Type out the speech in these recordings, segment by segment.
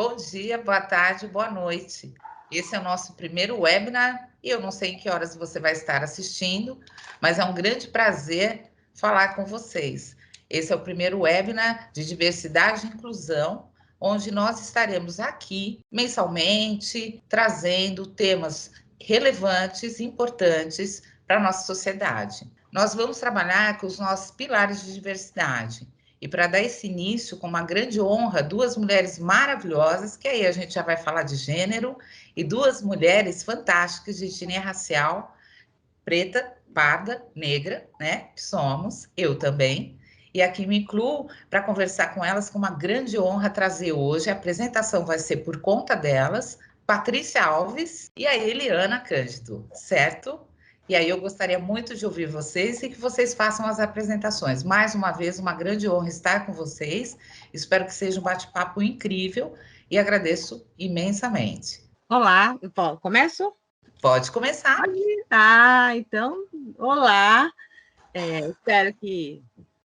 Bom dia, boa tarde, boa noite. Esse é o nosso primeiro webinar e eu não sei em que horas você vai estar assistindo, mas é um grande prazer falar com vocês. Esse é o primeiro webinar de diversidade e inclusão, onde nós estaremos aqui mensalmente trazendo temas relevantes e importantes para a nossa sociedade. Nós vamos trabalhar com os nossos pilares de diversidade. E para dar esse início, com uma grande honra, duas mulheres maravilhosas, que aí a gente já vai falar de gênero, e duas mulheres fantásticas de etnia racial, preta, parda, negra, né? Que somos, eu também. E aqui me incluo para conversar com elas, com uma grande honra trazer hoje. A apresentação vai ser por conta delas, Patrícia Alves e a Eliana Cândido, certo? E aí eu gostaria muito de ouvir vocês e que vocês façam as apresentações. Mais uma vez, uma grande honra estar com vocês. Espero que seja um bate-papo incrível e agradeço imensamente. Olá, começo? Pode começar. Então, olá. Espero que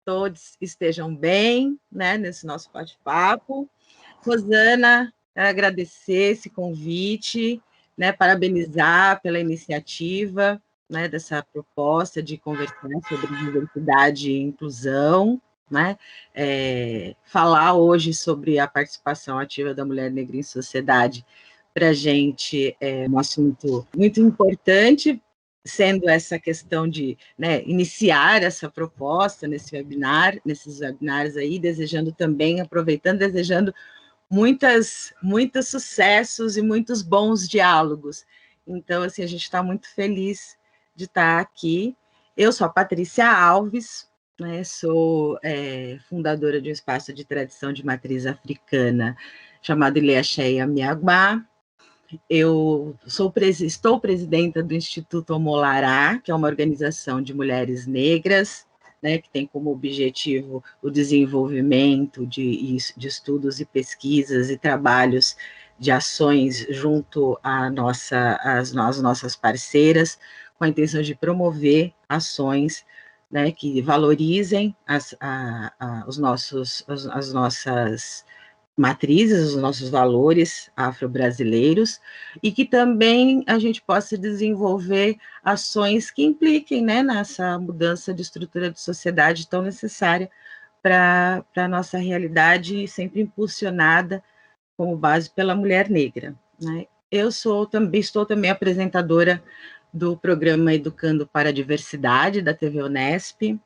todos estejam bem, né, nesse nosso bate-papo. Rosana, quero agradecer esse convite, né, parabenizar pela iniciativa, né, dessa proposta de conversar sobre diversidade e inclusão, né, falar hoje sobre a participação ativa da mulher negra em sociedade, para a gente é um assunto muito importante, sendo essa questão de, né, iniciar essa proposta nesses webinars aí, desejando também, aproveitando, desejando muitos sucessos e muitos bons diálogos. Então, assim, a gente está muito feliz de estar aqui. Eu sou a Patrícia Alves, né, sou fundadora de um espaço de tradição de matriz africana chamado Ileaxeia Miagbá. Eu estou presidenta do Instituto Omolará, que é uma organização de mulheres negras, né, que tem como objetivo o desenvolvimento de estudos e pesquisas e trabalhos de ações junto às nossas parceiras, com a intenção de promover ações, né, que valorizem as nossas matrizes, os nossos valores afro-brasileiros, e que também a gente possa desenvolver ações que impliquem, né, nessa mudança de estrutura de sociedade tão necessária para a nossa realidade, sempre impulsionada como base pela mulher negra, né? Eu estou também apresentadora do programa Educando para a Diversidade, da TV Unesp.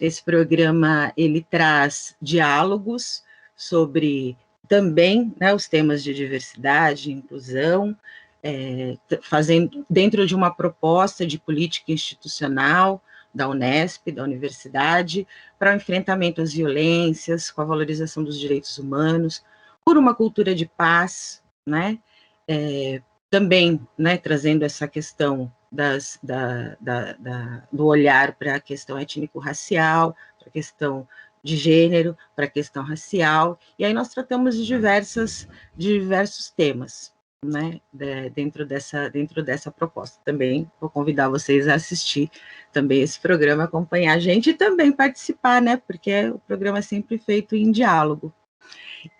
Esse programa, ele traz diálogos sobre também, né, os temas de diversidade e inclusão, fazendo dentro de uma proposta de política institucional da Unesp, da universidade, para o enfrentamento às violências, com a valorização dos direitos humanos, por uma cultura de paz, né, também, né, trazendo essa questão do olhar para a questão étnico-racial, para a questão de gênero, para a questão racial, e aí nós tratamos de diversos temas, né, dentro dessa proposta. Também vou convidar vocês a assistir também esse programa, acompanhar a gente e também participar, né, porque o programa é sempre feito em diálogo.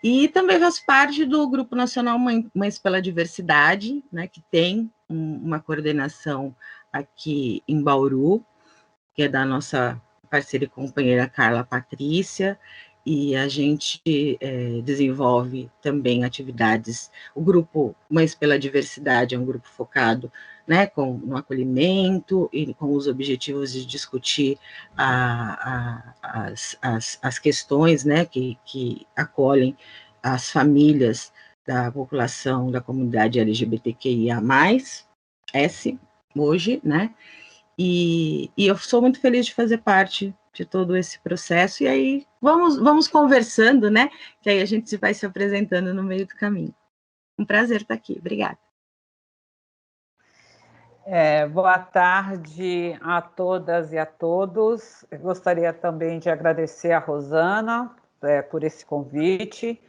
E também faço parte do Grupo Nacional Mães pela Diversidade, né, que tem uma coordenação aqui em Bauru, que é da nossa parceira e companheira Carla Patrícia, e a gente desenvolve também atividades. O Grupo Mães pela Diversidade é um grupo focado, né, no acolhimento e com os objetivos de discutir as questões, né, que acolhem as famílias da população da comunidade LGBTQIA+, hoje, né, e eu sou muito feliz de fazer parte de todo esse processo, e aí vamos conversando, né, que aí a gente vai se apresentando no meio do caminho. Um prazer estar aqui, obrigada. Boa tarde a todas e a todos. Eu gostaria também de agradecer a Rosana por esse convite.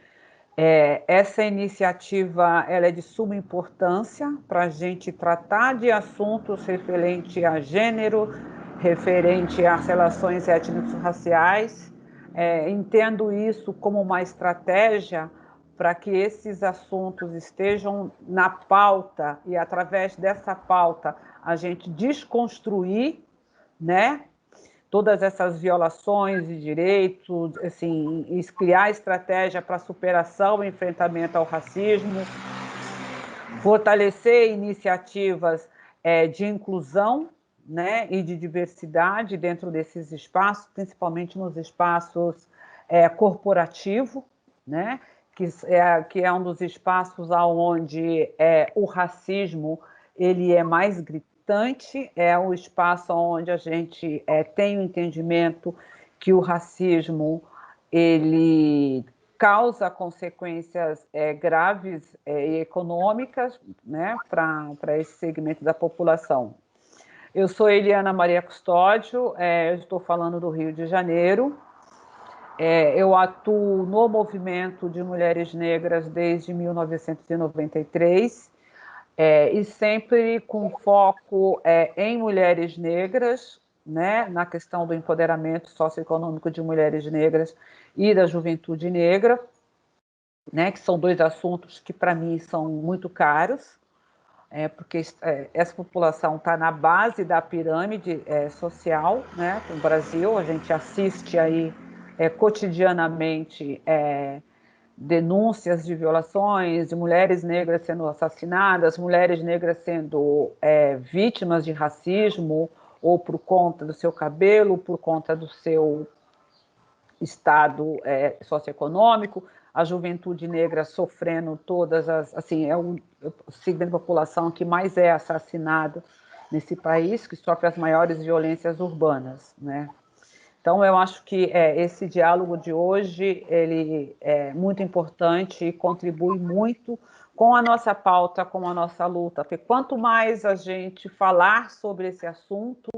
Essa iniciativa ela é de suma importância para a gente tratar de assuntos referentes a gênero, referente às relações étnico-raciais. Entendo isso como uma estratégia para que esses assuntos estejam na pauta e, através dessa pauta, a gente desconstruir, né, todas essas violações de direitos, assim, e criar estratégia para superação e enfrentamento ao racismo, fortalecer iniciativas de inclusão, né, e de diversidade dentro desses espaços, principalmente nos espaços corporativos, né, que é um dos espaços onde o racismo ele é mais gritante, é o espaço onde a gente tem o entendimento que o racismo ele causa consequências graves e econômicas, né, para esse segmento da população. Eu sou Eliana Maria Custódio, eu estou falando do Rio de Janeiro. Eu atuo no movimento de mulheres negras desde 1993, e sempre com foco em mulheres negras, né, na questão do empoderamento socioeconômico de mulheres negras e da juventude negra, né, que são dois assuntos que, para mim, são muito caros, porque essa população está na base da pirâmide social, né, no Brasil. A gente assiste aí cotidianamente denúncias de violações, de mulheres negras sendo assassinadas, mulheres negras sendo vítimas de racismo, ou por conta do seu cabelo, por conta do seu estado socioeconômico, a juventude negra sofrendo todas as... Assim, é o segmento da população que mais é assassinado nesse país, que sofre as maiores violências urbanas, né? Então, eu acho que esse diálogo de hoje ele é muito importante e contribui muito com a nossa pauta, com a nossa luta, porque quanto mais a gente falar sobre esse assunto,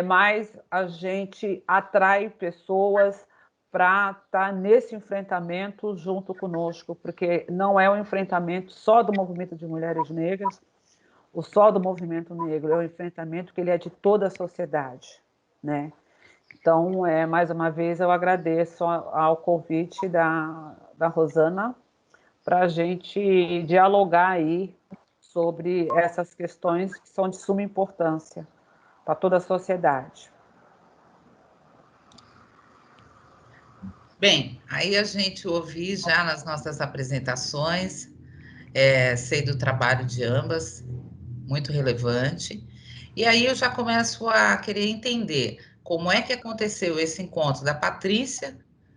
mais a gente atrai pessoas para estar nesse enfrentamento junto conosco, porque não é um enfrentamento só do movimento de mulheres negras, ou só do movimento negro, é um enfrentamento que ele é de toda a sociedade, né? Então, mais uma vez, eu agradeço ao convite da Rosana para a gente dialogar aí sobre essas questões que são de suma importância para toda a sociedade. Bem, aí a gente ouviu já nas nossas apresentações, sei do trabalho de ambas, muito relevante. E aí eu já começo a querer entender como é que aconteceu esse encontro da Patrícia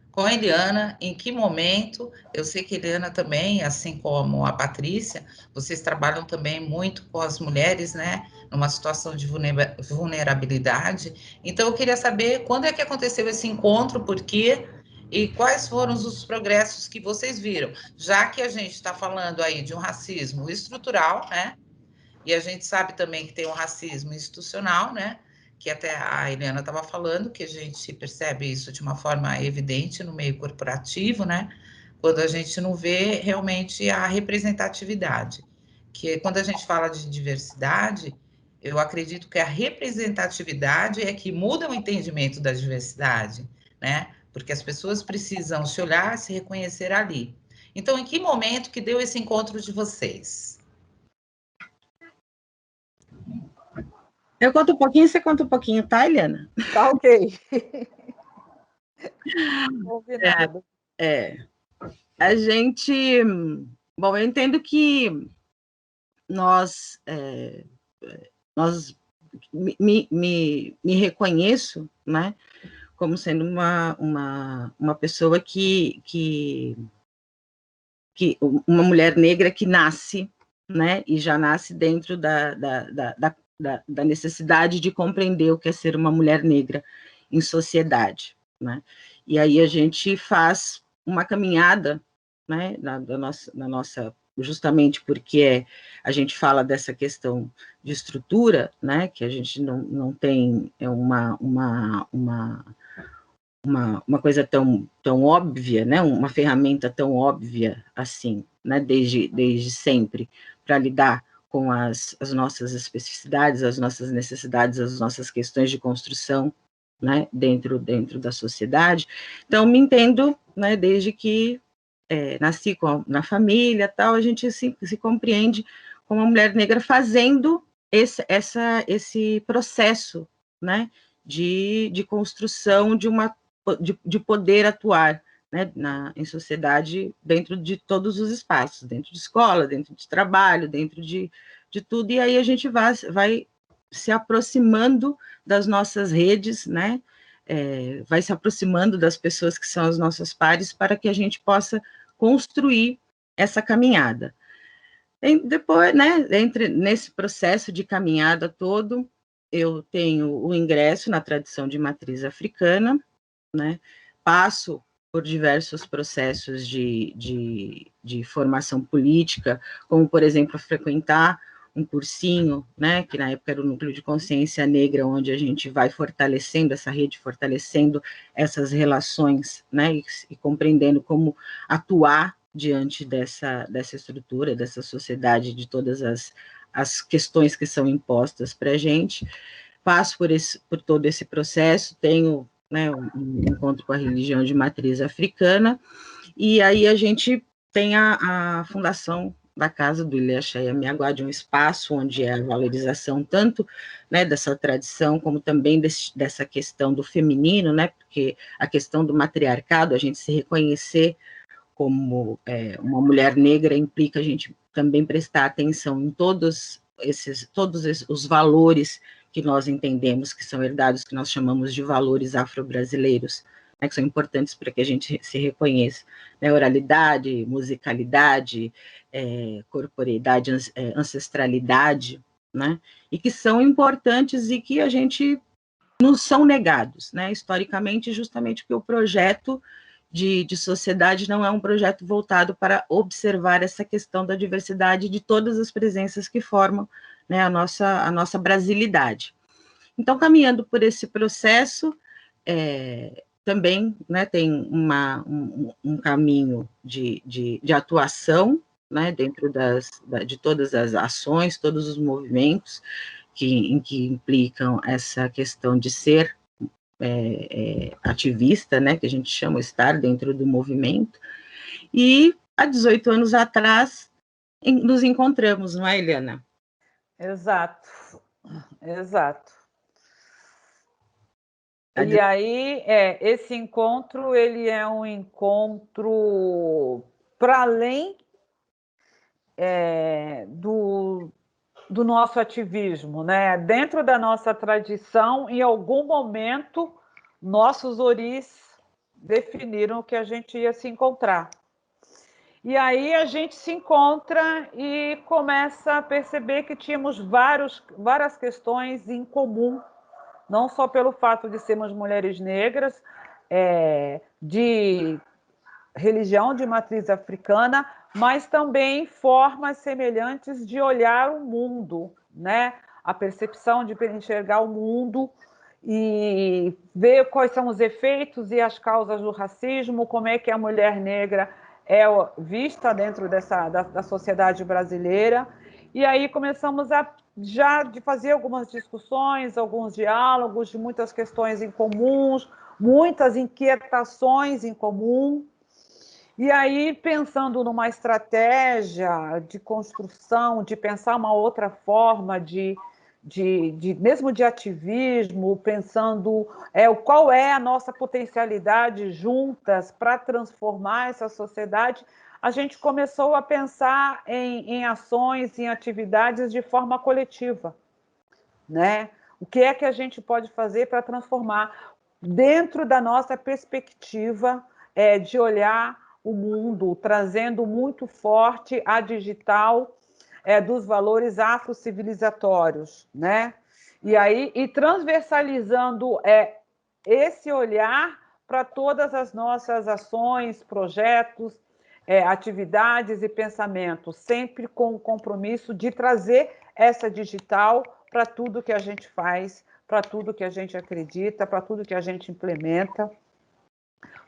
com a Eliana, em que momento. Eu sei que a Eliana também, assim como a Patrícia, vocês trabalham também muito com as mulheres, né, numa situação de vulnerabilidade. Então eu queria saber quando é que aconteceu esse encontro, por quê, e quais foram os progressos que vocês viram, já que a gente está falando aí de um racismo estrutural, né? E a gente sabe também que tem um racismo institucional, né? Que até a Eliana estava falando, que a gente percebe isso de uma forma evidente no meio corporativo, né? Quando a gente não vê realmente a representatividade. Que quando a gente fala de diversidade, eu acredito que a representatividade é que muda o entendimento da diversidade, né? Porque as pessoas precisam se olhar, se reconhecer ali. Então, em que momento que deu esse encontro de vocês? Eu conto um pouquinho, você conta um pouquinho, tá, Eliana? Tá ok. Combinado. A gente... Bom, eu entendo que nós me reconheço, né, como sendo uma pessoa uma mulher negra que nasce, né, e já nasce dentro da necessidade de compreender o que é ser uma mulher negra em sociedade, né? E aí a gente faz uma caminhada, né, na nossa, justamente porque a gente fala dessa questão de estrutura, né, que a gente não tem uma coisa tão óbvia, né, uma ferramenta tão óbvia assim, né, desde sempre, para lidar com as nossas especificidades, as nossas necessidades, as nossas questões de construção, né, dentro da sociedade. Então, me entendo, né, desde que nasci na família, tal, a gente se compreende como uma mulher negra fazendo esse processo, né, de construção de poder atuar, né, em sociedade, dentro de todos os espaços, dentro de escola, dentro de trabalho, dentro de tudo, e aí a gente vai se aproximando das nossas redes, né, vai se aproximando das pessoas que são as nossas pares, para que a gente possa construir essa caminhada. Depois, né, nesse processo de caminhada todo, eu tenho o ingresso na tradição de matriz africana, né, passo por diversos processos de formação política, como, por exemplo, frequentar um cursinho, né, que na época era o Núcleo de Consciência Negra, onde a gente vai fortalecendo essa rede, fortalecendo essas relações, né, e compreendendo como atuar diante dessa estrutura, dessa sociedade, de todas as questões que são impostas para a gente. Passo por todo esse processo, tenho, né, um encontro com a religião de matriz africana, e aí a gente tem a fundação da Casa do Ilha Cheia Miaguá, um espaço onde é a valorização tanto, né, dessa tradição, como também dessa questão do feminino, né, porque a questão do matriarcado, a gente se reconhecer como uma mulher negra, implica a gente também prestar atenção em todos os valores que nós entendemos que são herdados, que nós chamamos de valores afro-brasileiros, né, que são importantes para que a gente se reconheça, né, oralidade, musicalidade, corporeidade, ancestralidade, né, e que são importantes e que a gente nos são negados, né, historicamente, justamente porque o projeto de sociedade não é um projeto voltado para observar essa questão da diversidade de todas as presenças que formam, né, a nossa brasilidade. Então, caminhando por esse processo, também, né, tem um caminho de atuação, né, dentro de todas as ações, todos os movimentos em que implicam essa questão de ser ativista, né, que a gente chama estar dentro do movimento, e há 18 anos atrás nos encontramos, não é, Eliana? Exato, exato. E aí, esse encontro, ele é um encontro para além do nosso ativismo, né? Dentro da nossa tradição, em algum momento, nossos oris definiram que a gente ia se encontrar. E aí a gente se encontra e começa a perceber que tínhamos várias questões em comum, não só pelo fato de sermos mulheres negras, de religião de matriz africana, mas também formas semelhantes de olhar o mundo, né? A percepção de enxergar o mundo e ver quais são os efeitos e as causas do racismo, como é que a mulher negra é vista dentro da sociedade brasileira. E aí começamos de fazer algumas discussões, alguns diálogos, de muitas questões em comuns, muitas inquietações em comum. E aí, pensando numa estratégia de construção, de pensar uma outra forma mesmo de ativismo, pensando qual é a nossa potencialidade juntas para transformar essa sociedade, a gente começou a pensar em ações, em atividades de forma coletiva, né? O que é que a gente pode fazer para transformar dentro da nossa perspectiva de olhar o mundo, trazendo muito forte a digital dos valores afrocivilizatórios, né? E transversalizando esse olhar para todas as nossas ações, projetos, atividades e pensamentos, sempre com o compromisso de trazer essa digital para tudo que a gente faz, para tudo que a gente acredita, para tudo que a gente implementa,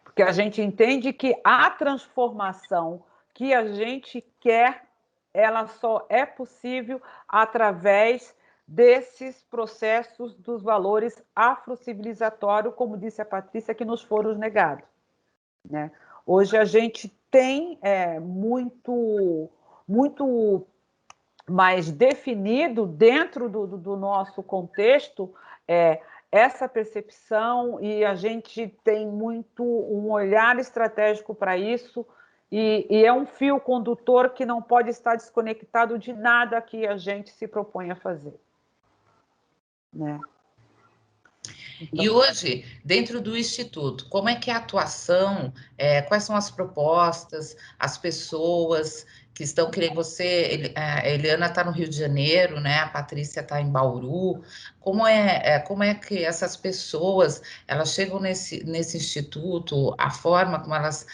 porque a gente entende que a transformação que a gente quer, ela só é possível através desses processos dos valores afrocivilizatórios, como disse a Patrícia, que nos foram negados, né? Hoje a gente tem muito mais definido dentro do nosso contexto essa percepção, e a gente tem muito um olhar estratégico para isso, e é um fio condutor que não pode estar desconectado de nada que a gente se propõe a fazer. Né? Então... E hoje, dentro do Instituto, como é que é a atuação, quais são as propostas, as pessoas que estão, que nem você, a Eliana está no Rio de Janeiro, né? A Patrícia está em Bauru. Como é que essas pessoas, elas chegam nesse instituto, a forma como elas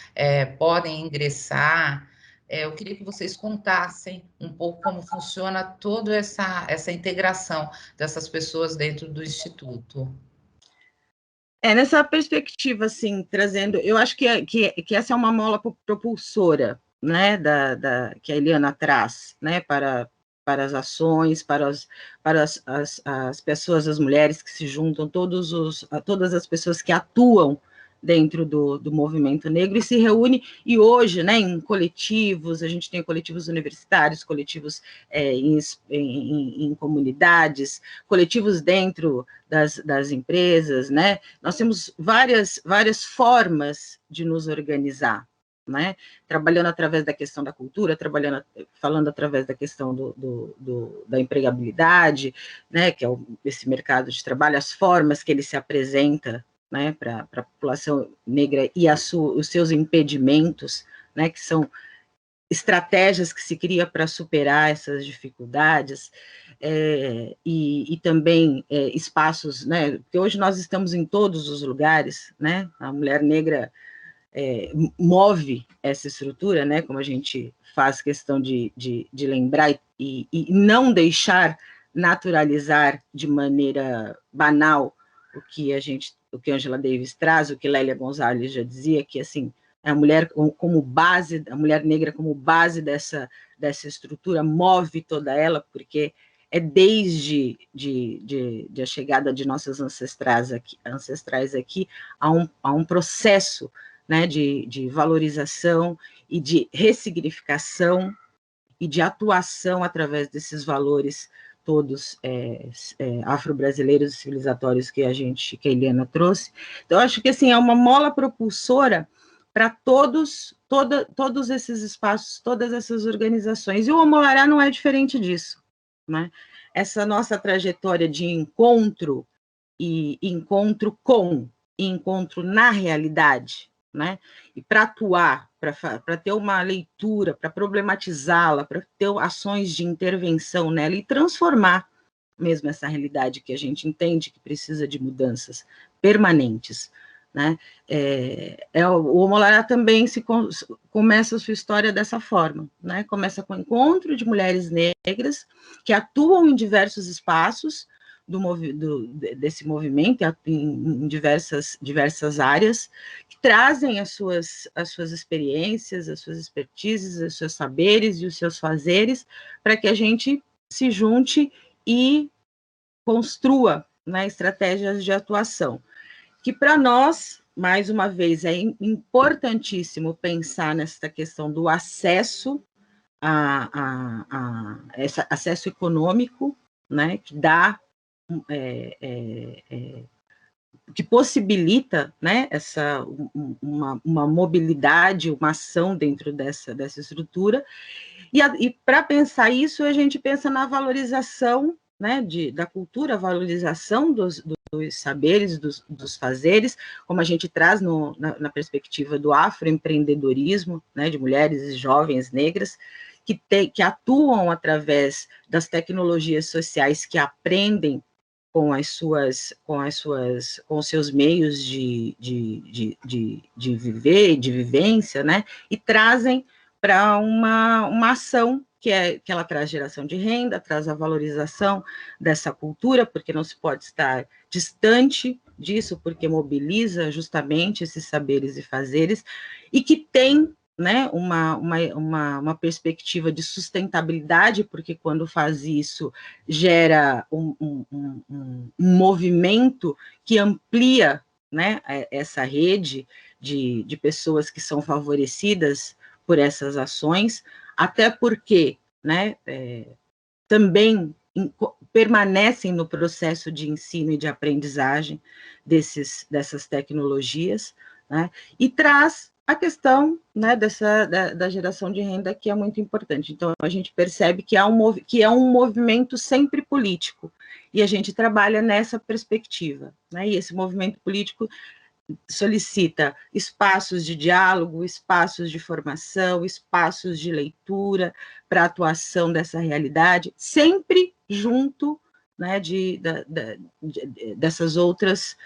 podem ingressar? Eu queria que vocês contassem um pouco como funciona toda essa integração dessas pessoas dentro do Instituto. Nessa perspectiva, assim, trazendo, eu acho que essa é uma mola propulsora, né, que a Eliana traz, né, para as ações, para as pessoas, as mulheres que se juntam, todas as pessoas que atuam dentro do movimento negro e se reúne, e hoje, né, em coletivos, a gente tem coletivos universitários, coletivos em comunidades, coletivos dentro das empresas, né, nós temos várias formas de nos organizar, né, trabalhando através da questão da cultura, falando através da questão da empregabilidade, né, que é esse mercado de trabalho, as formas que ele se apresenta, né, para a população negra e os seus impedimentos, né, que são estratégias que se cria para superar essas dificuldades, e também espaços, né, porque hoje nós estamos em todos os lugares, né, a mulher negra move essa estrutura, né, como a gente faz questão de lembrar e não deixar naturalizar de maneira banal o que Angela Davis traz, o que Lélia Gonzalez já dizia, que assim, a mulher como base, a mulher negra como base dessa estrutura move toda ela, porque é desde a chegada de nossas ancestrais aqui a um processo, né, de valorização e de ressignificação e de atuação através desses valores todos afro-brasileiros e civilizatórios que a Eliana trouxe. Então, acho que assim, é uma mola propulsora para todos esses espaços, todas essas organizações. E o Omolará não é diferente disso, né? Essa nossa trajetória de encontro e encontro com, e encontro na realidade, né? E para atuar, para ter uma leitura, para problematizá-la, para ter ações de intervenção nela e transformar mesmo essa realidade que a gente entende que precisa de mudanças permanentes, né? O Omolará também começa a sua história dessa forma, né? Começa com o encontro de mulheres negras que atuam em diversos espaços desse movimento, em diversas áreas, que trazem as suas experiências, as suas expertises, os seus saberes e os seus fazeres, para que a gente se junte e construa, né, estratégias de atuação. Que para nós, mais uma vez, é importantíssimo pensar nessa questão do acesso esse acesso econômico, né, que dá que possibilita, né, uma mobilidade, uma ação dentro dessa estrutura, e para pensar isso, a gente pensa na valorização, né, da cultura, a valorização dos saberes, dos fazeres, como a gente traz na perspectiva do afroempreendedorismo, né, de mulheres e jovens negras, que atuam através das tecnologias sociais, que aprendem com os seus meios de viver, de vivência, né, e trazem para uma ação que ela traz geração de renda, traz a valorização dessa cultura, porque não se pode estar distante disso, porque mobiliza justamente esses saberes e fazeres, e que tem, né, uma perspectiva de sustentabilidade, porque quando faz isso, gera um movimento que amplia, né, essa rede de pessoas que são favorecidas por essas ações, até porque, né, também permanecem no processo de ensino e de aprendizagem dessas tecnologias, né, e traz a questão, né, da geração de renda, que é muito importante. Então, a gente percebe que é um movimento sempre político, e a gente trabalha nessa perspectiva, né, e esse movimento político solicita espaços de diálogo, espaços de formação, espaços de leitura para a atuação dessa realidade, sempre junto, né, dessas outras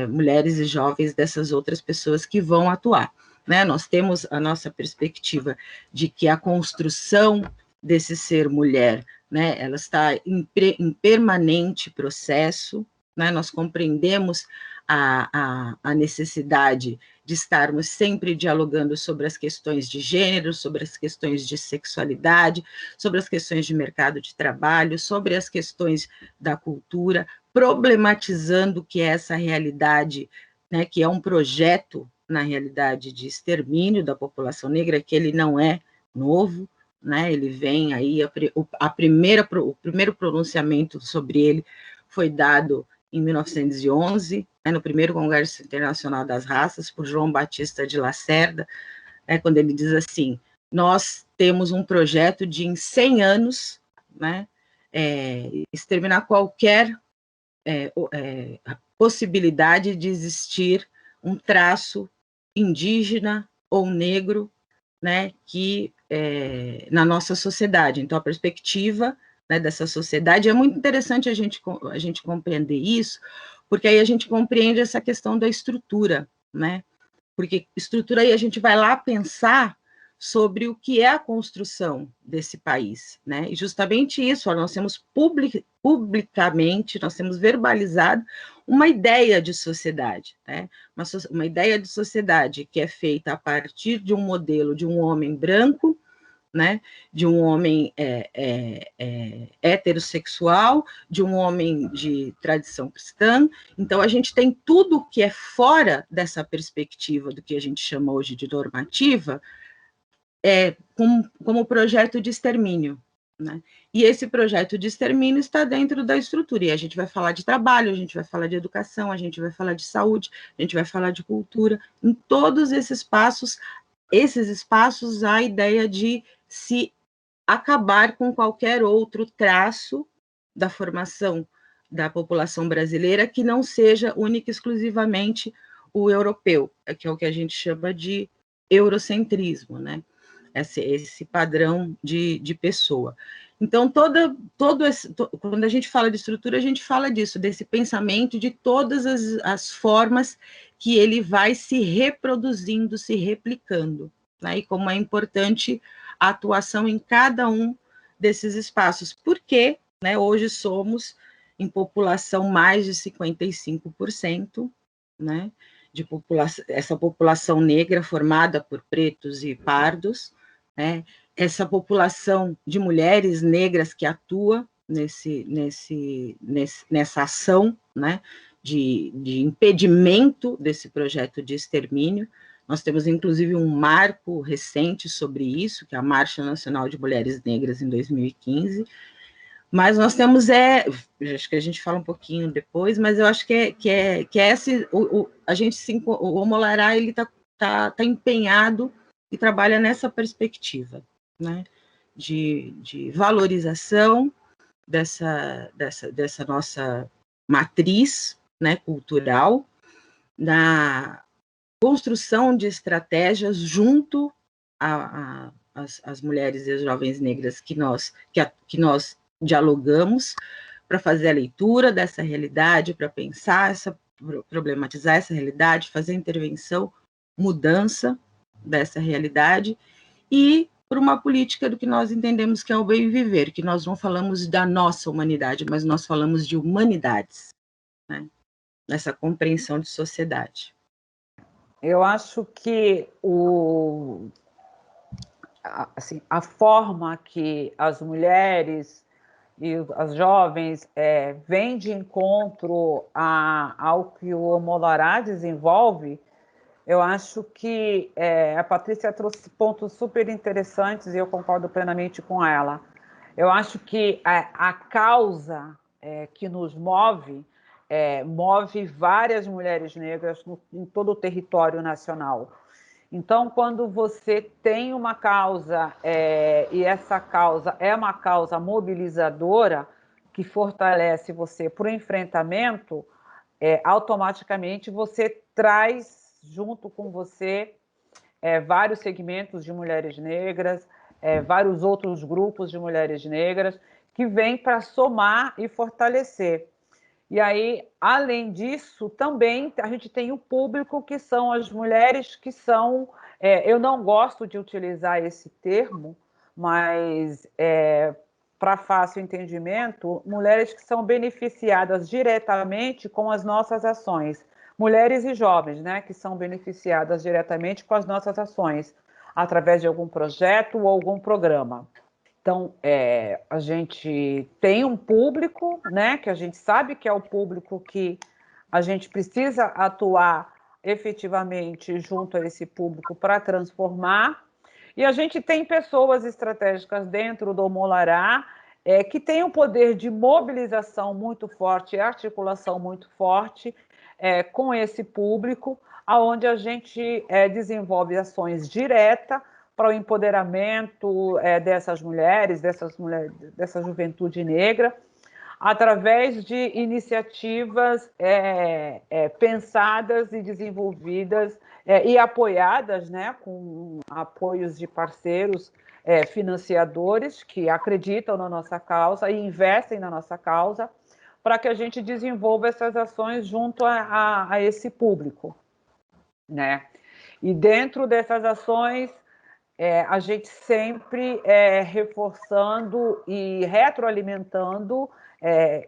mulheres e jovens, dessas outras pessoas que vão atuar. Né? Nós temos a nossa perspectiva de que a construção desse ser mulher, né, ela está em permanente processo, né? Nós compreendemos a necessidade de estarmos sempre dialogando sobre as questões de gênero, sobre as questões de sexualidade, sobre as questões de mercado de trabalho, sobre as questões da cultura, problematizando que é essa realidade, né, que é um projeto, na realidade, de extermínio da população negra, que ele não é novo, né, ele vem aí, o primeiro pronunciamento sobre ele foi dado em 1911, né, no primeiro Congresso Internacional das Raças, por João Batista de Lacerda, né, quando ele diz assim, nós temos um projeto de, em 100 anos, né, exterminar qualquer possibilidade de existir um traço indígena ou negro, né, que na nossa sociedade. Então, a perspectiva, né, dessa sociedade, é muito interessante a gente compreender isso, porque aí a gente compreende essa questão da estrutura, né, porque estrutura aí a gente vai lá pensar sobre o que é a construção desse país, né, e justamente isso, nós temos publicamente, nós temos verbalizado uma ideia de sociedade, né, uma ideia de sociedade que é feita a partir de um modelo de um homem branco, né, de um homem heterossexual, de um homem de tradição cristã. Então, a gente tem tudo que é fora dessa perspectiva do que a gente chama hoje de normativa, como projeto de extermínio. Né? E esse projeto de extermínio está dentro da estrutura, e a gente vai falar de trabalho, a gente vai falar de educação, a gente vai falar de saúde, a gente vai falar de cultura, em todos esses espaços há a ideia de se acabar com qualquer outro traço da formação da população brasileira que não seja única e exclusivamente o europeu, que é o que a gente chama de eurocentrismo, né? Esse padrão de pessoa. Então, quando a gente fala de estrutura, a gente fala disso, desse pensamento de todas as formas que ele vai se reproduzindo, se replicando, né? E como é importante a atuação em cada um desses espaços, porque, né, hoje somos, em população, mais de 55%, né, essa população negra formada por pretos e pardos, né, essa população de mulheres negras que atua nessa ação, né, de impedimento desse projeto de extermínio. Nós temos, inclusive, um marco recente sobre isso, que é a Marcha Nacional de Mulheres Negras, em 2015, mas nós temos, acho que a gente fala um pouquinho depois, mas eu acho que o Omolará, ele tá empenhado e trabalha nessa perspectiva, né, de valorização dessa nossa matriz, né, cultural, na construção de estratégias junto às mulheres e às jovens negras que nós dialogamos, para fazer a leitura dessa realidade, para pensar, problematizar essa realidade, fazer intervenção, mudança dessa realidade, e por uma política do que nós entendemos que é o bem viver, que nós não falamos da nossa humanidade, mas nós falamos de humanidades, né? Nessa compreensão de sociedade. Eu acho que a forma que as mulheres e as jovens vêm de encontro ao que o Omolará desenvolve Eu acho que a Patrícia trouxe pontos super interessantes e eu concordo plenamente com ela. Eu acho que a causa que nos move move várias mulheres negras em todo o território nacional. Então, quando você tem uma causa e essa causa é uma causa mobilizadora que fortalece você para o enfrentamento, automaticamente você traz junto com você vários segmentos de mulheres negras, vários outros grupos de mulheres negras que vêm para somar e fortalecer. E aí, além disso, também a gente tem o público que são as mulheres que são... eu não gosto de utilizar esse termo, mas para fácil entendimento, mulheres que são beneficiadas diretamente com as nossas ações. Mulheres e jovens, né, que são beneficiadas diretamente com as nossas ações, através de algum projeto ou algum programa. Então, a gente tem um público, né, que a gente sabe que é o público que a gente precisa atuar efetivamente junto a esse público para transformar, e a gente tem pessoas estratégicas dentro do Molará que têm um poder de mobilização muito forte, articulação muito forte com esse público, onde a gente desenvolve ações diretas para o empoderamento dessas mulheres, dessa juventude negra, através de iniciativas pensadas e desenvolvidas e apoiadas, né, com apoios de parceiros financiadores que acreditam na nossa causa e investem na nossa causa, para que a gente desenvolva essas ações junto a esse público, né? E dentro dessas ações, a gente sempre reforçando e retroalimentando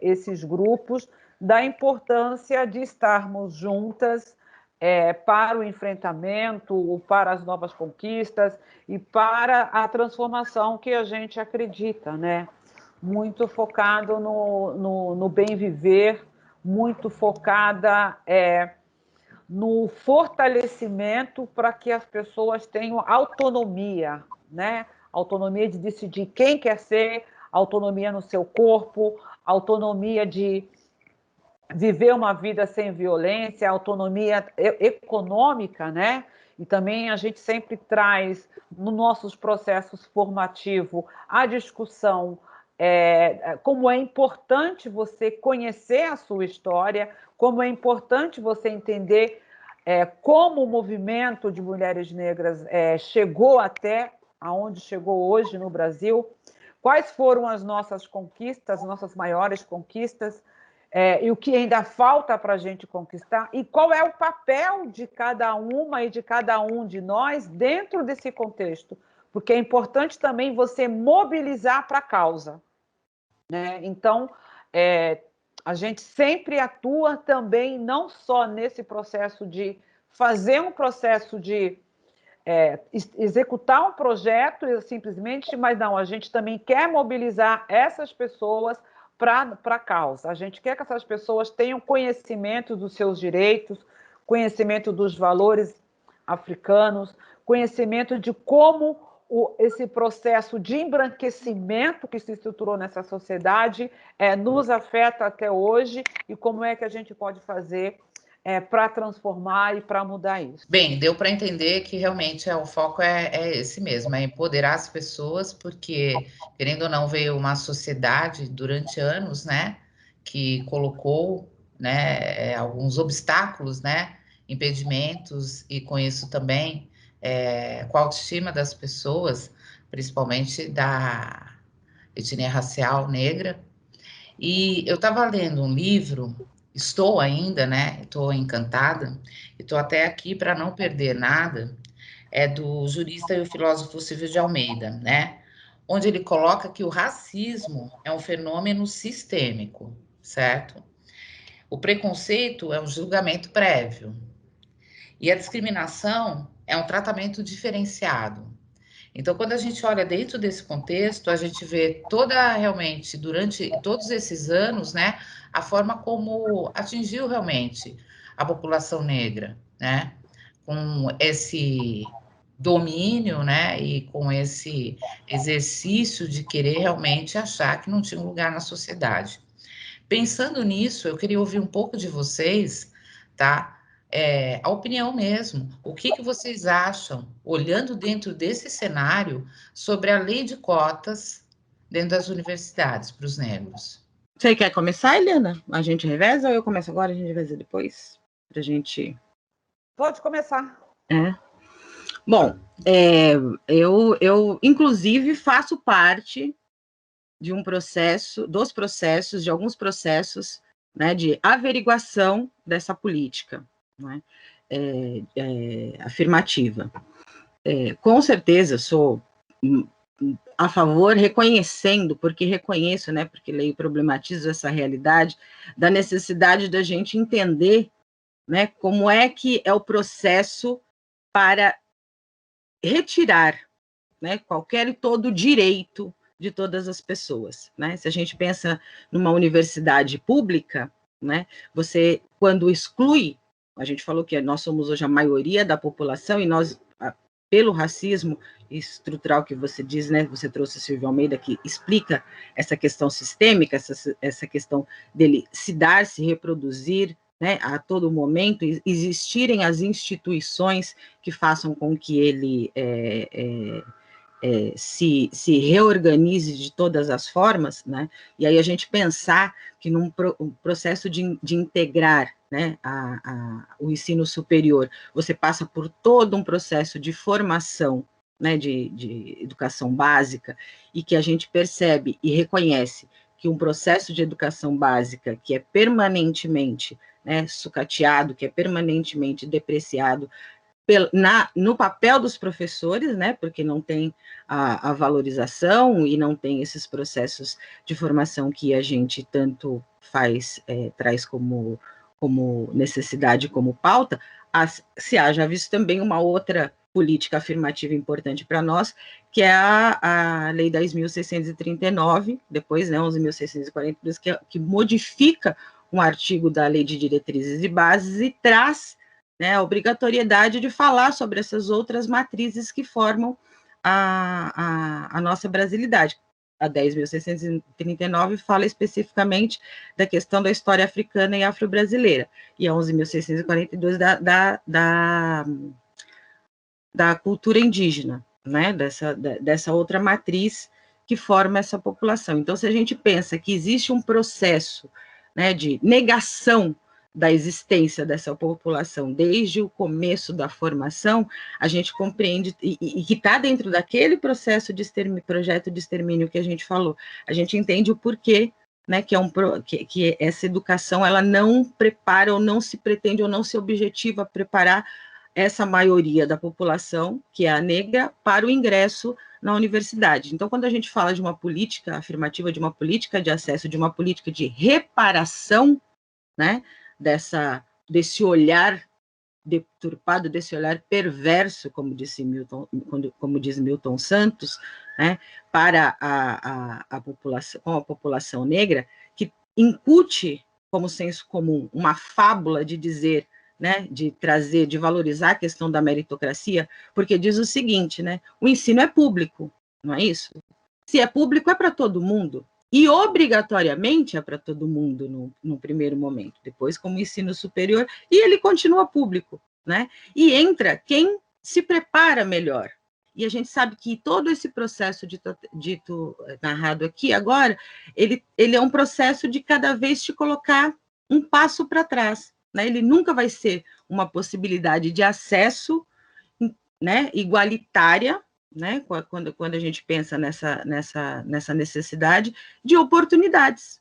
esses grupos da importância de estarmos juntas para o enfrentamento, para as novas conquistas e para a transformação que a gente acredita, né? Muito focado no bem viver, muito focada no fortalecimento para que as pessoas tenham autonomia, né? Autonomia de decidir quem quer ser, autonomia no seu corpo, autonomia de viver uma vida sem violência, autonomia econômica, né? E também a gente sempre traz nos nossos processos formativos a discussão como é importante você conhecer a sua história, como é importante você entender como o movimento de mulheres negras chegou até onde chegou hoje no Brasil, quais foram as nossas conquistas, nossas maiores conquistas, e o que ainda falta para a gente conquistar, e qual é o papel de cada uma e de cada um de nós dentro desse contexto, porque é importante também você mobilizar para a causa. Né? Então, a gente sempre atua também, não só nesse processo de fazer um processo de executar um projeto simplesmente, mas não, a gente também quer mobilizar essas pessoas para a causa. A gente quer que essas pessoas tenham conhecimento dos seus direitos, conhecimento dos valores africanos, conhecimento de como esse processo de embranquecimento que se estruturou nessa sociedade nos afeta até hoje e como é que a gente pode fazer para transformar e para mudar isso. Bem, deu para entender que realmente o foco é esse mesmo, é empoderar as pessoas, porque, querendo ou não, veio uma sociedade durante anos, né, que colocou, né, alguns obstáculos, né, impedimentos, e com isso também com a autoestima das pessoas, principalmente da etnia racial negra. E eu estava lendo um livro, estou ainda, né? Estou encantada, e estou até aqui para não perder nada. É do jurista e o filósofo Silvio de Almeida, né? Onde ele coloca que o racismo é um fenômeno sistêmico, certo? O preconceito é um julgamento prévio, e a discriminação é um tratamento diferenciado. Então, quando a gente olha dentro desse contexto, a gente vê realmente, durante todos esses anos, né, a forma como atingiu realmente a população negra, né? com esse domínio, né, e com esse exercício de querer realmente achar que não tinha um lugar na sociedade. Pensando nisso, eu queria ouvir um pouco de vocês, tá? A opinião mesmo. O que que vocês acham, olhando dentro desse cenário, sobre a lei de cotas dentro das universidades para os negros? Você quer começar, Helena? A gente reveza ou eu começo agora, a gente reveza depois? Pra gente... Pode começar. Bom, eu, inclusive, faço parte de um processo, de alguns processos, né, de averiguação dessa política, né, afirmativa. Com certeza, sou a favor, reconhecendo, porque reconheço, né, porque leio e problematizo essa realidade, da necessidade da gente entender, né, como é que é o processo para retirar, né, qualquer e todo direito de todas as pessoas, né? Se a gente pensa numa universidade pública, né, você, quando exclui, a gente falou que nós somos hoje a maioria da população e nós, pelo racismo estrutural que você diz, né, você trouxe o Silvio Almeida, que explica essa questão sistêmica, essa questão dele se dar, se reproduzir, né, a todo momento, existirem as instituições que façam com que ele se reorganize de todas as formas, né? E aí a gente pensar que num processo de integrar, né, o ensino superior, você passa por todo um processo de formação, né, de educação básica, e que a gente percebe e reconhece que um processo de educação básica que é permanentemente, né, sucateado, que é permanentemente depreciado, no papel dos professores, né, porque não tem a valorização e não tem esses processos de formação que a gente tanto traz como necessidade, como pauta, se haja visto também uma outra política afirmativa importante para nós, que é a Lei 10.639, depois, né, 11.642, que modifica um artigo da Lei de Diretrizes e Bases e traz, né, a obrigatoriedade de falar sobre essas outras matrizes que formam a nossa brasilidade. A 10.639 fala especificamente da questão da história africana e afro-brasileira, e a 11.642 da cultura indígena, né, dessa outra matriz que forma essa população. Então, se a gente pensa que existe um processo, né, de negação da existência dessa população desde o começo da formação, a gente compreende, e que está dentro daquele processo de projeto de extermínio que a gente falou, a gente entende o porquê, né, que essa educação ela não prepara, ou não se pretende, ou não se objetiva preparar essa maioria da população, que é a negra, para o ingresso na universidade. Então, quando a gente fala de uma política afirmativa, de uma política de acesso, de uma política de reparação, né, desse olhar deturpado, desse olhar perverso, como diz Milton Santos, né, para a população, com a população negra, que incute como senso comum uma fábula de dizer, né, de trazer, de valorizar a questão da meritocracia, porque diz o seguinte, né, o ensino é público, não é isso? Se é público, é para todo mundo, e obrigatoriamente é para todo mundo no primeiro momento, depois como ensino superior, e ele continua público, né? E entra quem se prepara melhor. E a gente sabe que todo esse processo dito narrado aqui agora, ele é um processo de cada vez te colocar um passo para trás, né? Ele nunca vai ser uma possibilidade de acesso, né, igualitária, né, quando a gente pensa nessa necessidade de oportunidades,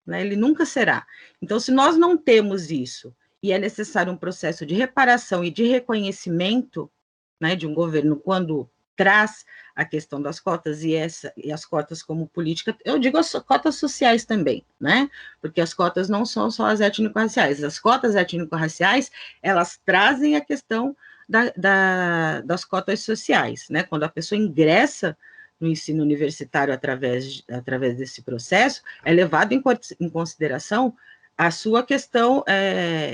né, ele nunca será. Então, se nós não temos isso, e é necessário um processo de reparação e de reconhecimento, né, de um governo quando traz a questão das cotas e as cotas como política, eu digo as cotas sociais também, né, porque as cotas não são só as étnico-raciais, as cotas étnico-raciais, elas trazem a questão das cotas sociais, né? Quando a pessoa ingressa no ensino universitário através desse processo, é levado em consideração a sua questão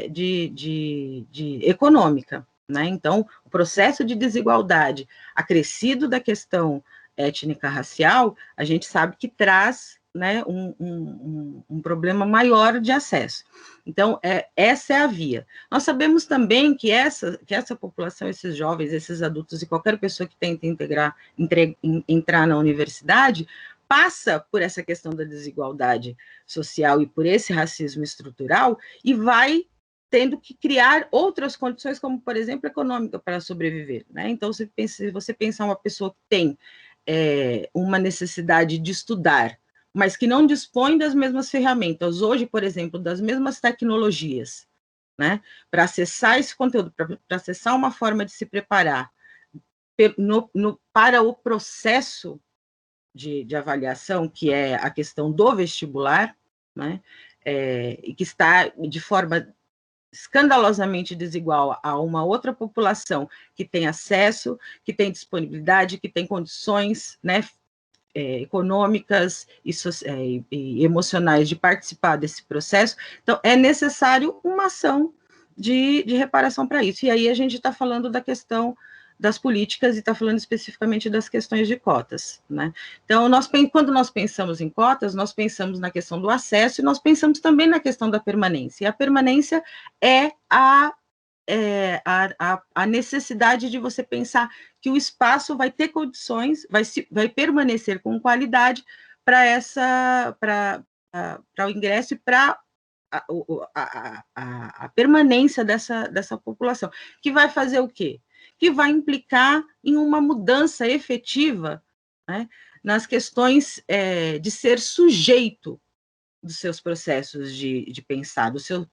de econômica, né? Então, o processo de desigualdade acrescido da questão étnica-racial, a gente sabe que traz, né, um problema maior de acesso. Então, essa é a via. Nós sabemos também que essa população, esses jovens, esses adultos e qualquer pessoa que tenta entrar na universidade, passa por essa questão da desigualdade social e por esse racismo estrutural e vai tendo que criar outras condições, como, por exemplo, econômica, para sobreviver, né? Então, se você pensar uma pessoa que tem uma necessidade de estudar, mas que não dispõe das mesmas ferramentas, hoje, por exemplo, das mesmas tecnologias, né? Para acessar esse conteúdo, para acessar uma forma de se preparar para o processo de avaliação, que é a questão do vestibular, né? E que está de forma escandalosamente desigual a uma outra população que tem acesso, que tem disponibilidade, que tem condições, né, econômicas e emocionais de participar desse processo. Então, é necessário uma ação de reparação para isso. E aí a gente está falando da questão das políticas e está falando especificamente das questões de cotas, né? Então, quando nós pensamos em cotas, nós pensamos na questão do acesso e nós pensamos também na questão da permanência. E a permanência é a necessidade de você pensar que o espaço vai ter condições, vai permanecer com qualidade para o ingresso e para a permanência dessa população, que vai fazer o quê? Que vai implicar em uma mudança efetiva, né, nas questões de ser sujeito dos seus processos de pensar, do seu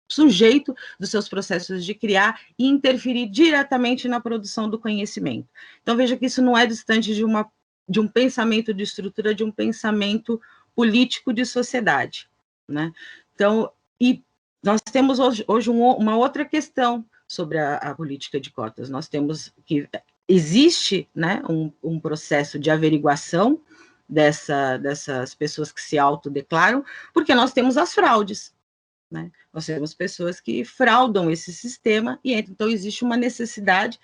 sujeito dos seus processos de criar e interferir diretamente na produção do conhecimento. Então, veja que isso não é distante de um pensamento de estrutura, de um pensamento político de sociedade, né? Então, e nós temos hoje uma outra questão sobre a política de cotas. Nós temos que existe, né, um processo de averiguação dessas pessoas que se autodeclaram, porque nós temos as fraudes, né? Nós temos pessoas que fraudam esse sistema e então existe uma necessidade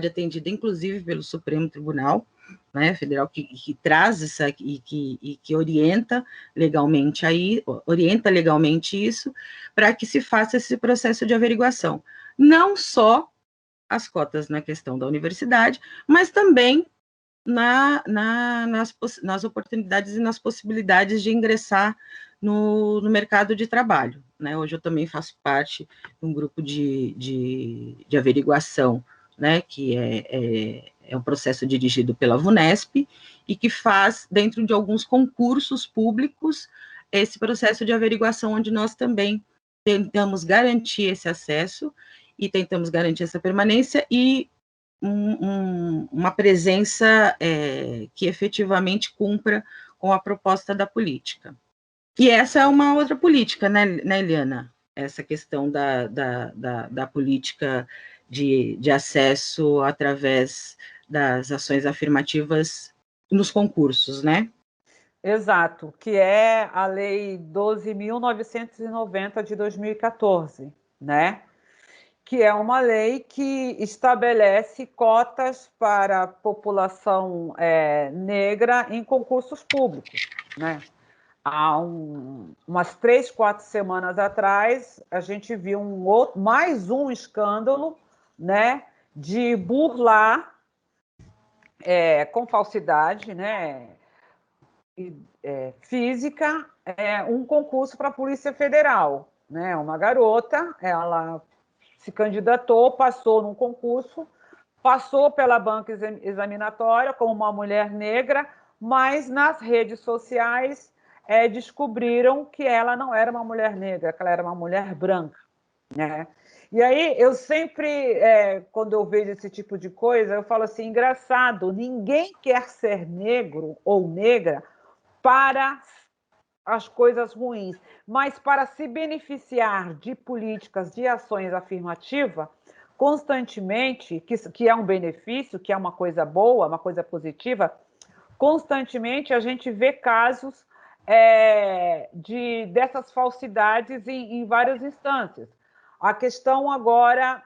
atendida, inclusive, pelo Supremo Tribunal, né, Federal, que traz essa e que orienta legalmente isso, para que se faça esse processo de averiguação. Não só as cotas na questão da universidade, mas também nas oportunidades e nas possibilidades de ingressar no mercado de trabalho, né? Hoje eu também faço parte de um grupo de averiguação, né, que é um processo dirigido pela VUNESP e que faz, dentro de alguns concursos públicos, esse processo de averiguação, onde nós também tentamos garantir esse acesso e tentamos garantir essa permanência e uma presença que efetivamente cumpra com a proposta da política. E essa é uma outra política, né, Eliana? Essa questão da política de acesso através das ações afirmativas nos concursos, né? Exato, que é a Lei 12.990 de 2014, né? Que é uma lei que estabelece cotas para a população negra em concursos públicos, né? Há umas 3, 4 semanas atrás, a gente viu mais um escândalo, né, de burlar com falsidade, né, física, um concurso para a Polícia Federal, né? Uma garota, ela se candidatou, passou num concurso, passou pela banca examinatória como uma mulher negra, mas nas redes sociais descobriram que ela não era uma mulher negra, que ela era uma mulher branca, né? E aí eu sempre, quando eu vejo esse tipo de coisa, eu falo assim, engraçado, ninguém quer ser negro ou negra para as coisas ruins, mas para se beneficiar de políticas, de ações afirmativas, constantemente, que é um benefício, que é uma coisa boa, uma coisa positiva, constantemente a gente vê casos dessas falsidades em várias instâncias. A questão agora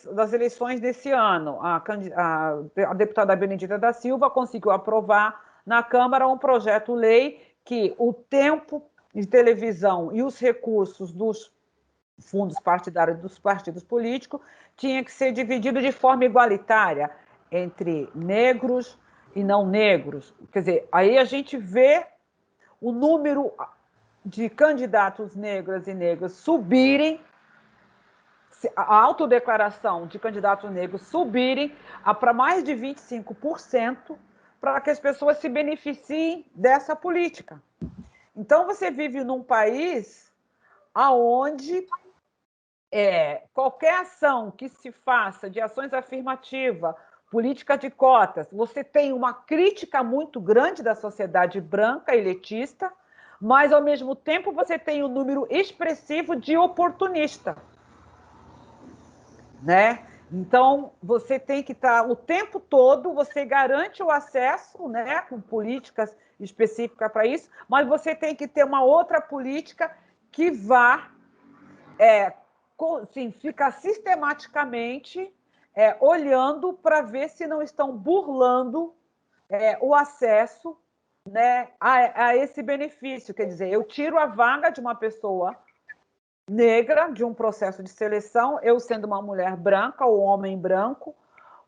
das eleições desse ano. A deputada Benedita da Silva conseguiu aprovar na Câmara um projeto-lei que o tempo de televisão e os recursos dos fundos partidários dos partidos políticos tinha que ser dividido de forma igualitária entre negros e não negros. Quer dizer, aí a gente vê o número de candidatos negras e negras subirem, a autodeclaração de candidatos negros subirem para mais de 25%, para que as pessoas se beneficiem dessa política. Então, você vive num país onde qualquer ação que se faça de ações afirmativas, política de cotas, você tem uma crítica muito grande da sociedade branca elitista, mas, ao mesmo tempo, você tem um número expressivo de oportunista, né? Então, você tem que estar o tempo todo, você garante o acesso, né, com políticas específicas para isso, mas você tem que ter uma outra política que vá ficar sistematicamente olhando para ver se não estão burlando o acesso, né, a esse benefício. Quer dizer, eu tiro a vaga de uma pessoa negra de um processo de seleção, eu sendo uma mulher branca ou homem branco,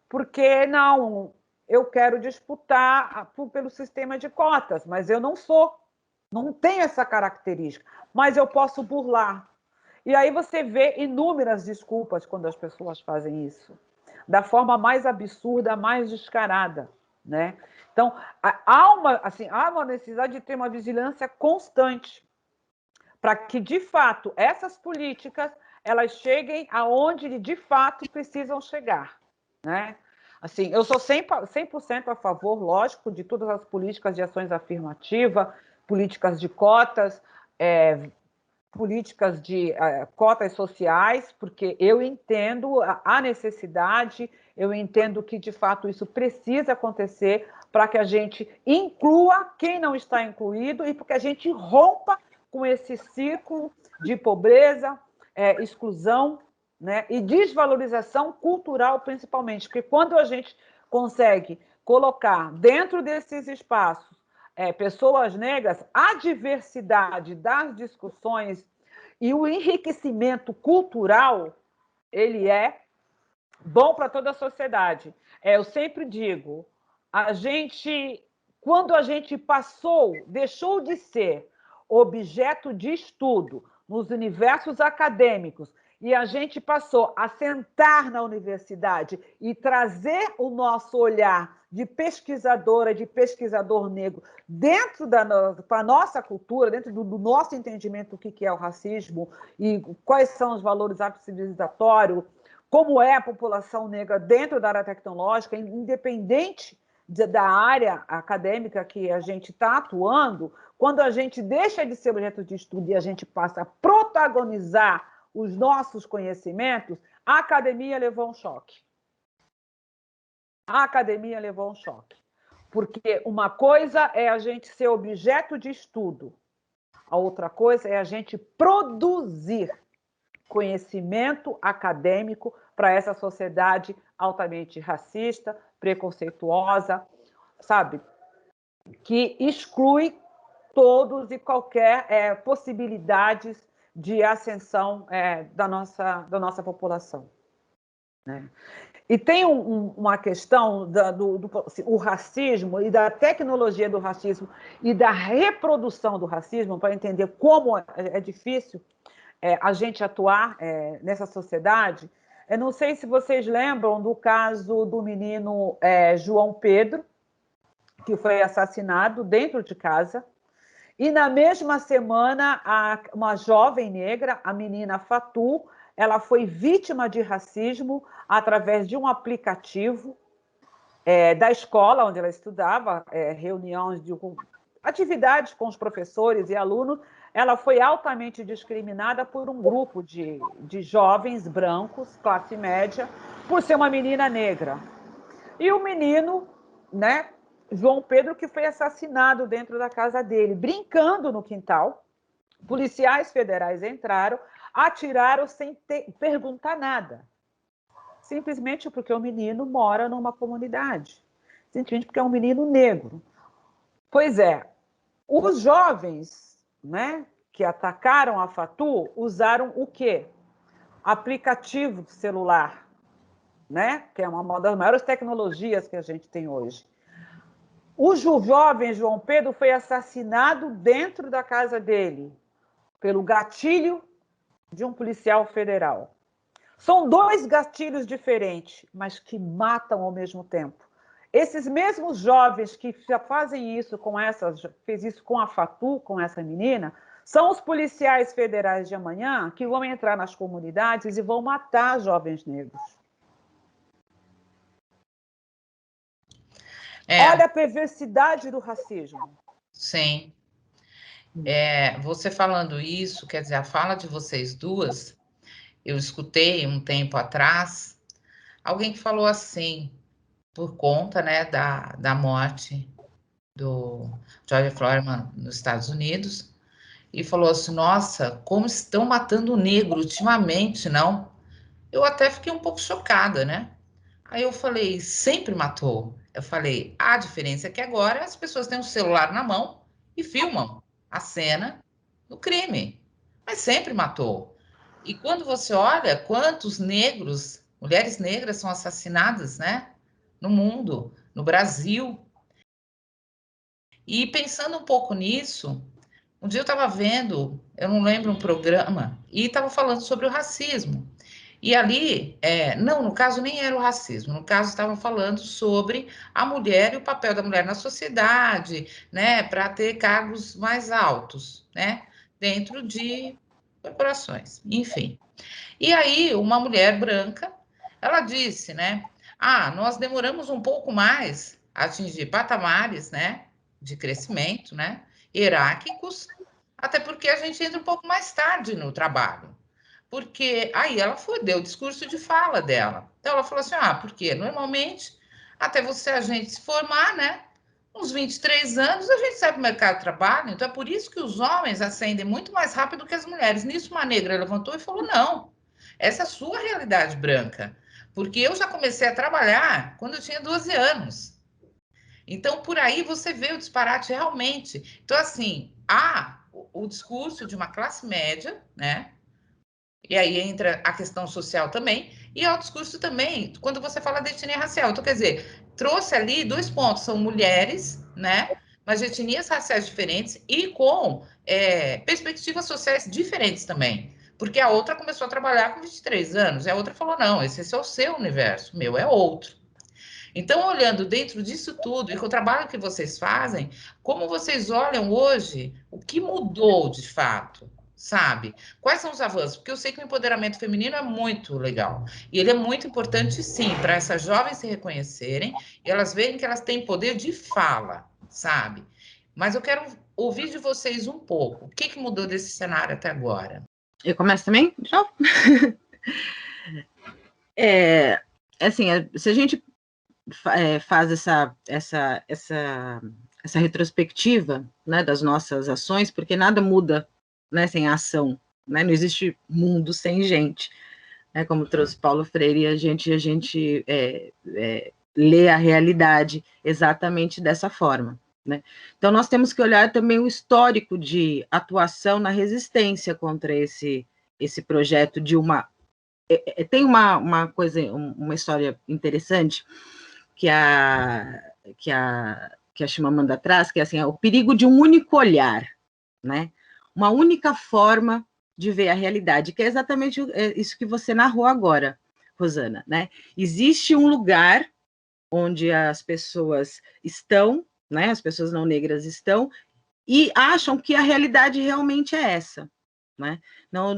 porque não, eu quero disputar pelo sistema de cotas, mas eu não tenho essa característica, mas eu posso burlar. E aí você vê inúmeras desculpas quando as pessoas fazem isso, da forma mais absurda, mais descarada, né? Então, há uma necessidade de ter uma vigilância constante para que, de fato, essas políticas elas cheguem aonde, de fato, precisam chegar, né? Assim, eu sou 100% a favor, lógico, de todas as políticas de ações afirmativas, políticas de cotas, políticas de cotas sociais, porque eu entendo a necessidade, eu entendo que, de fato, isso precisa acontecer para que a gente inclua quem não está incluído e para que a gente rompa com esse ciclo de pobreza, exclusão, né, e desvalorização cultural, principalmente, porque quando a gente consegue colocar dentro desses espaços pessoas negras, a diversidade das discussões e o enriquecimento cultural, ele é bom para toda a sociedade. Eu sempre digo, quando a gente deixou de ser objeto de estudo nos universos acadêmicos e a gente passou a sentar na universidade e trazer o nosso olhar de pesquisadora, de pesquisador negro, para a nossa cultura, dentro do nosso entendimento do que é o racismo e quais são os valores civilizatórios, como é a população negra dentro da área tecnológica, independente da área acadêmica que a gente está atuando, quando a gente deixa de ser objeto de estudo e a gente passa a protagonizar os nossos conhecimentos, a academia levou um choque. A academia levou um choque. Porque uma coisa é a gente ser objeto de estudo, a outra coisa é a gente produzir conhecimento acadêmico para essa sociedade altamente racista, preconceituosa, sabe? Que exclui todos e qualquer possibilidades de ascensão da nossa população, né? E tem uma questão o racismo e da tecnologia do racismo e da reprodução do racismo, para entender como é difícil a gente atuar nessa sociedade. Eu não sei se vocês lembram do caso do menino João Pedro, que foi assassinado dentro de casa, e na mesma semana uma jovem negra, a menina Fatu, ela foi vítima de racismo através de um aplicativo da escola onde ela estudava, reuniões atividades com os professores e alunos. Ela foi altamente discriminada por um grupo de jovens brancos, classe média, por ser uma menina negra. E o menino, né, João Pedro, que foi assassinado dentro da casa dele, brincando no quintal. Policiais federais entraram, atiraram sem perguntar nada. Simplesmente porque o menino mora numa comunidade. Simplesmente porque é um menino negro. Pois é, os jovens, né, que atacaram a Fatu usaram o quê? Aplicativo celular, né, que é uma das maiores tecnologias que a gente tem hoje. O jovem João Pedro foi assassinado dentro da casa dele, pelo gatilho de um policial federal. São dois gatilhos diferentes, mas que matam ao mesmo tempo. Esses mesmos jovens que já fazem isso fez isso com a Fatu, com essa menina, são os policiais federais de amanhã que vão entrar nas comunidades e vão matar jovens negros. Olha a perversidade do racismo. Sim. Você falando isso, quer dizer, a fala de vocês duas, eu escutei um tempo atrás, alguém que falou assim, por conta, né, da morte do George Floyd nos Estados Unidos, e falou assim, nossa, como estão matando o negro ultimamente, não? Eu até fiquei um pouco chocada, né? Aí eu falei, sempre matou. Eu falei, a diferença é que agora as pessoas têm um celular na mão e filmam a cena do crime. Mas sempre matou. E quando você olha quantos negros, mulheres negras são assassinadas, né? No mundo, no Brasil. E pensando um pouco nisso, um dia eu estava vendo, eu não lembro um programa, e estava falando sobre o racismo. E ali, não, no caso nem era o racismo, no caso estavam falando sobre a mulher e o papel da mulher na sociedade, né, para ter cargos mais altos, né, dentro de corporações, enfim. E aí, uma mulher branca, ela disse, né, nós demoramos um pouco mais a atingir patamares, né, de crescimento, né, hierárquicos, até porque a gente entra um pouco mais tarde no trabalho. Porque aí ela deu o discurso de fala dela. Então ela falou assim: porque normalmente, até a gente se formar, né? Uns 23 anos, a gente sai para o mercado de trabalho. Então é por isso que os homens ascendem muito mais rápido que as mulheres. Nisso, uma negra levantou e falou: não, essa é a sua realidade branca. Porque eu já comecei a trabalhar quando eu tinha 12 anos. Então, por aí você vê o disparate realmente. Então, assim, há o discurso de uma classe média, né? E aí entra a questão social também, e ao discurso também, quando você fala de etnia racial. Então, quer dizer, trouxe ali dois pontos, são mulheres, né? Mas de etnias raciais diferentes e com perspectivas sociais diferentes também. Porque a outra começou a trabalhar com 23 anos, e a outra falou: não, esse é o seu universo, o meu é outro. Então, olhando dentro disso tudo e com o trabalho que vocês fazem, como vocês olham hoje, o que mudou de fato? Sabe? Quais são os avanços? Porque eu sei que o empoderamento feminino é muito legal. E ele é muito importante, sim, para essas jovens se reconhecerem e elas verem que elas têm poder de fala, sabe? Mas eu quero ouvir de vocês um pouco. O que mudou desse cenário até agora? Eu começo também? Já. Assim, se a gente faz essa retrospectiva, né, das nossas ações, porque nada muda, né, sem ação, né, não existe mundo sem gente, né, como trouxe Paulo Freire, a gente lê a realidade exatamente dessa forma, né? Então nós temos que olhar também o histórico de atuação na resistência contra esse projeto de uma tem uma coisa, uma história interessante que a Chimamanda traz, que é assim, o perigo de um único olhar, né? Uma única forma de ver a realidade, que é exatamente isso que você narrou agora, Rosana, né? Existe um lugar onde as pessoas estão, né? As pessoas não negras estão e acham que a realidade realmente é essa, né? Não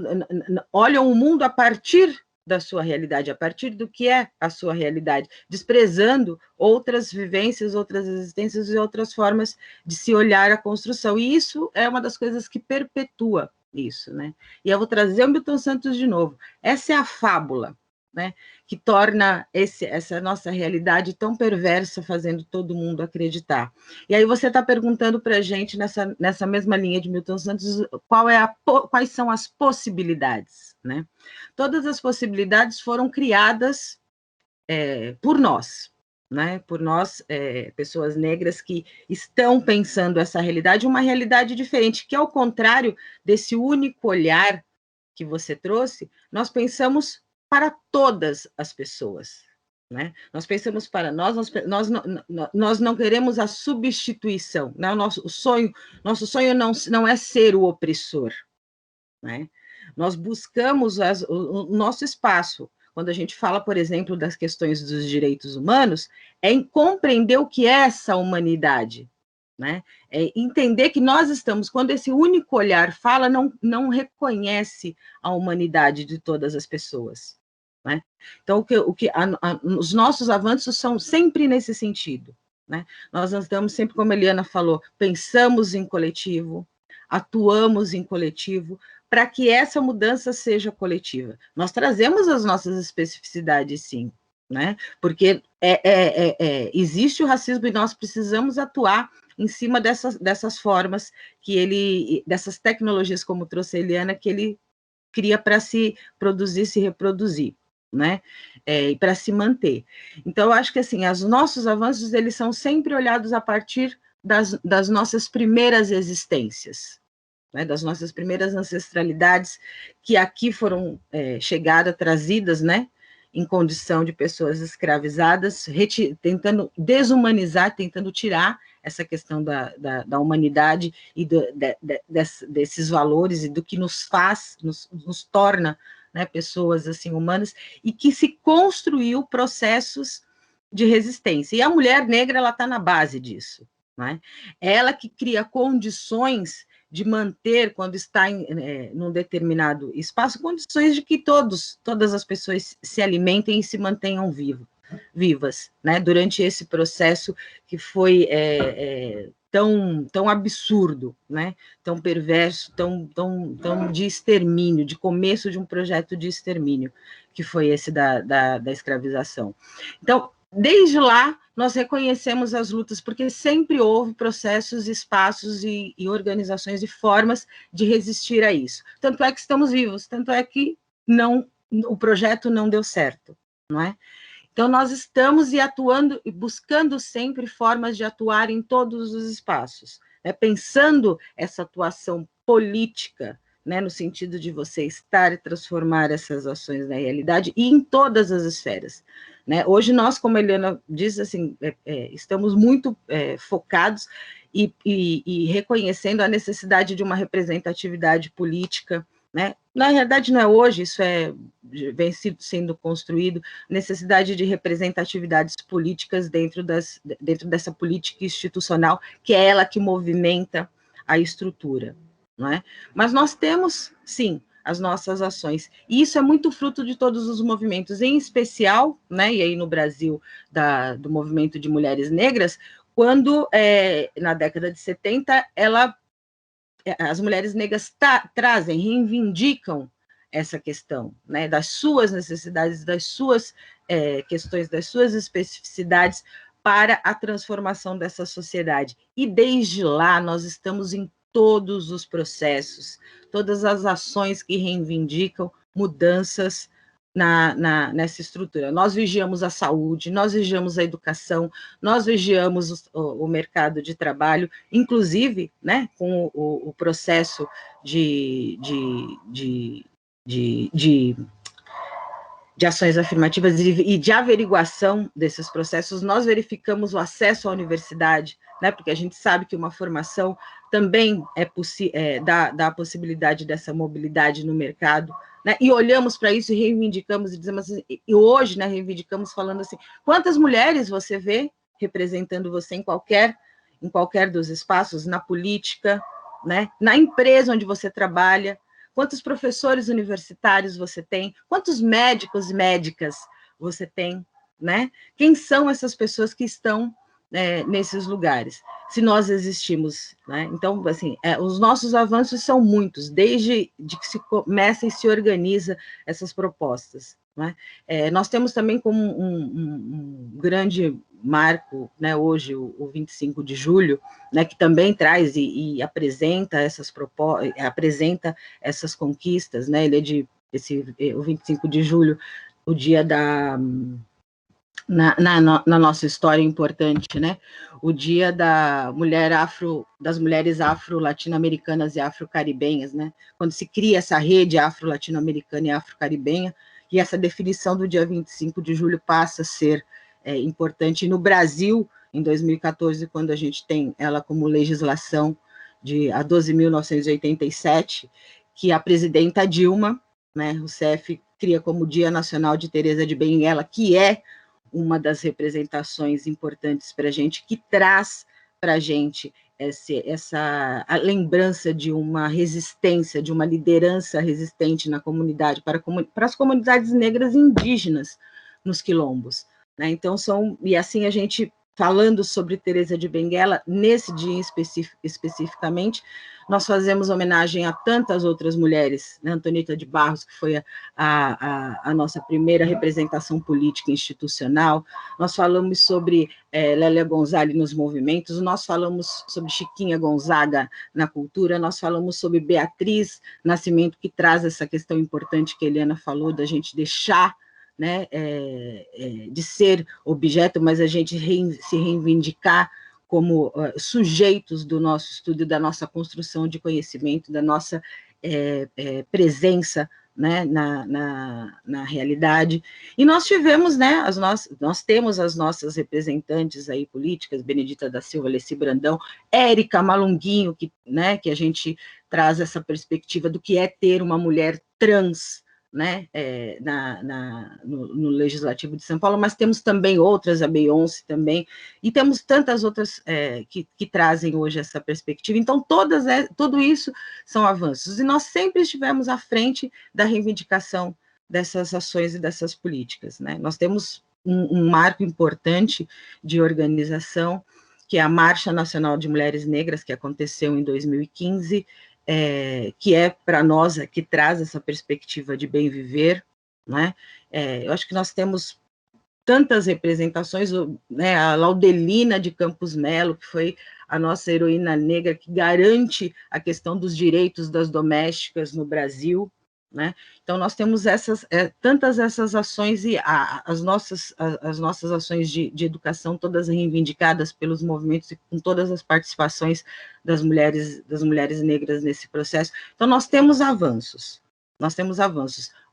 olham o mundo a partir da sua realidade, a partir do que é a sua realidade, desprezando outras vivências, outras existências e outras formas de se olhar a construção. E isso é uma das coisas que perpetua isso, né? E eu vou trazer o Milton Santos de novo. Essa é a fábula, né, que torna essa nossa realidade tão perversa, fazendo todo mundo acreditar. E aí você está perguntando para a gente, nessa mesma linha de Milton Santos, quais são as possibilidades, né? Todas as possibilidades foram criadas por nós, né? Por nós, pessoas negras que estão pensando essa realidade, uma realidade diferente, que ao contrário desse único olhar que você trouxe, nós pensamos para todas as pessoas, né? Nós pensamos para nós não queremos a substituição, né? Nosso sonho não é ser o opressor, né? Nós buscamos o nosso espaço. Quando a gente fala, por exemplo, das questões dos direitos humanos, é em compreender o que é essa humanidade, né? É entender que nós estamos, quando esse único olhar fala, não reconhece a humanidade de todas as pessoas, né? Então, os nossos avanços são sempre nesse sentido, né? Nós estamos sempre, como a Eliana falou, pensamos em coletivo, atuamos em coletivo, para que essa mudança seja coletiva. Nós trazemos as nossas especificidades, sim, né? Porque existe o racismo e nós precisamos atuar em cima dessas formas dessas tecnologias, como trouxe a Eliana, que ele cria para se produzir, se reproduzir, né? E para se manter. Então, eu acho que assim, os nossos avanços eles são sempre olhados a partir das nossas primeiras existências, né, das nossas primeiras ancestralidades, que aqui foram chegadas, trazidas, né, em condição de pessoas escravizadas, tentando desumanizar, tentando tirar essa questão da humanidade e desses valores e do que nos faz, nos torna, né, pessoas assim humanas, e que se construiu processos de resistência. E a mulher negra ela está na base disso, né? É ela que cria condições de manter, quando está num determinado espaço, condições de que todas as pessoas se alimentem e se mantenham vivas, né? Durante esse processo que foi tão absurdo, né? Tão perverso, tão de extermínio, de começo de um projeto de extermínio, que foi esse da escravização. Então, desde lá, nós reconhecemos as lutas, porque sempre houve processos, espaços e organizações e formas de resistir a isso. Tanto é que estamos vivos, tanto é que o projeto não deu certo, não é? Então, nós estamos atuando e buscando sempre formas de atuar em todos os espaços, né? Pensando essa atuação política, né, no sentido de você estar e transformar essas ações na realidade e em todas as esferas, né? Hoje nós, como a Eliana diz, assim, estamos muito focados e reconhecendo a necessidade de uma representatividade política, né? Na realidade não é hoje, isso vem sendo construído, necessidade de representatividades políticas dentro dessa política institucional, que é ela que movimenta a estrutura, não é? Mas nós temos, sim, as nossas ações. E isso é muito fruto de todos os movimentos, em especial, né, e aí no Brasil, do movimento de mulheres negras, quando, na década de 70, as mulheres negras trazem, reivindicam essa questão, né, das suas necessidades, das suas questões, das suas especificidades para a transformação dessa sociedade. E desde lá nós estamos em todos os processos, todas as ações que reivindicam mudanças nessa estrutura. Nós vigiamos a saúde, nós vigiamos a educação, nós vigiamos o mercado de trabalho, inclusive, né, com o processo de ações afirmativas e de averiguação desses processos, nós verificamos o acesso à universidade, né, porque a gente sabe que uma formação também dá a possibilidade dessa mobilidade no mercado, né, e olhamos para isso e reivindicamos, e dizemos assim, e hoje, né, reivindicamos falando assim, quantas mulheres você vê representando você em qualquer dos espaços, na política, né, na empresa onde você trabalha, quantos professores universitários você tem, quantos médicos e médicas você tem, né? Quem são essas pessoas que estão nesses lugares, se nós existimos, né? Então, assim, os nossos avanços são muitos, desde que se começa e se organiza essas propostas, né? Nós temos também como um grande marco, né, hoje, o 25 de julho, né, que também traz e apresenta essas propostas, apresenta essas conquistas, né? Ele é o 25 de julho, o dia na nossa história importante, né? O dia das mulheres afro-latino-americanas e afro-caribenhas, né? Quando se cria essa rede afro-latino-americana e afro-caribenha, e essa definição do dia 25 de julho passa a ser importante. E no Brasil, em 2014, quando a gente tem ela como legislação a 12.987, que a presidenta Dilma, né, o CF cria como Dia Nacional de Teresa de Benguela, que é uma das representações importantes para a gente, que traz para a gente a lembrança de uma resistência, de uma liderança resistente na comunidade, para as comunidades negras e indígenas nos quilombos, né? Então, e assim a gente, falando sobre Teresa de Benguela, nesse dia especificamente, nós fazemos homenagem a tantas outras mulheres, né? Antonieta de Barros, que foi a nossa primeira representação política institucional, nós falamos sobre Lélia Gonzalez nos movimentos, nós falamos sobre Chiquinha Gonzaga na cultura, nós falamos sobre Beatriz Nascimento, que traz essa questão importante que a Eliana falou, da gente deixar, né, de ser objeto, mas a gente se reivindicar como sujeitos do nosso estudo, da nossa construção de conhecimento, da nossa presença, né, na realidade. E nós tivemos, né, nós temos as nossas representantes aí políticas, Benedita da Silva, Alessi Brandão, Érica Malunguinho, né, que a gente traz essa perspectiva do que é ter uma mulher trans, né, no Legislativo de São Paulo, mas temos também outras, a Beyoncé também, e temos tantas outras que trazem hoje essa perspectiva. Então, tudo isso são avanços, e nós sempre estivemos à frente da reivindicação dessas ações e dessas políticas, né? Nós temos um marco importante de organização, que é a Marcha Nacional de Mulheres Negras, que aconteceu em 2015, que é para nós, que traz essa perspectiva de bem viver, né? Eu acho que nós temos tantas representações, né? A Laudelina de Campos Melo, que foi a nossa heroína negra, que garante a questão dos direitos das domésticas no Brasil, né? Então, nós temos tantas essas ações, e as nossas ações de educação, todas reivindicadas pelos movimentos e com todas as participações das mulheres negras nesse processo. Então, nós temos avanços,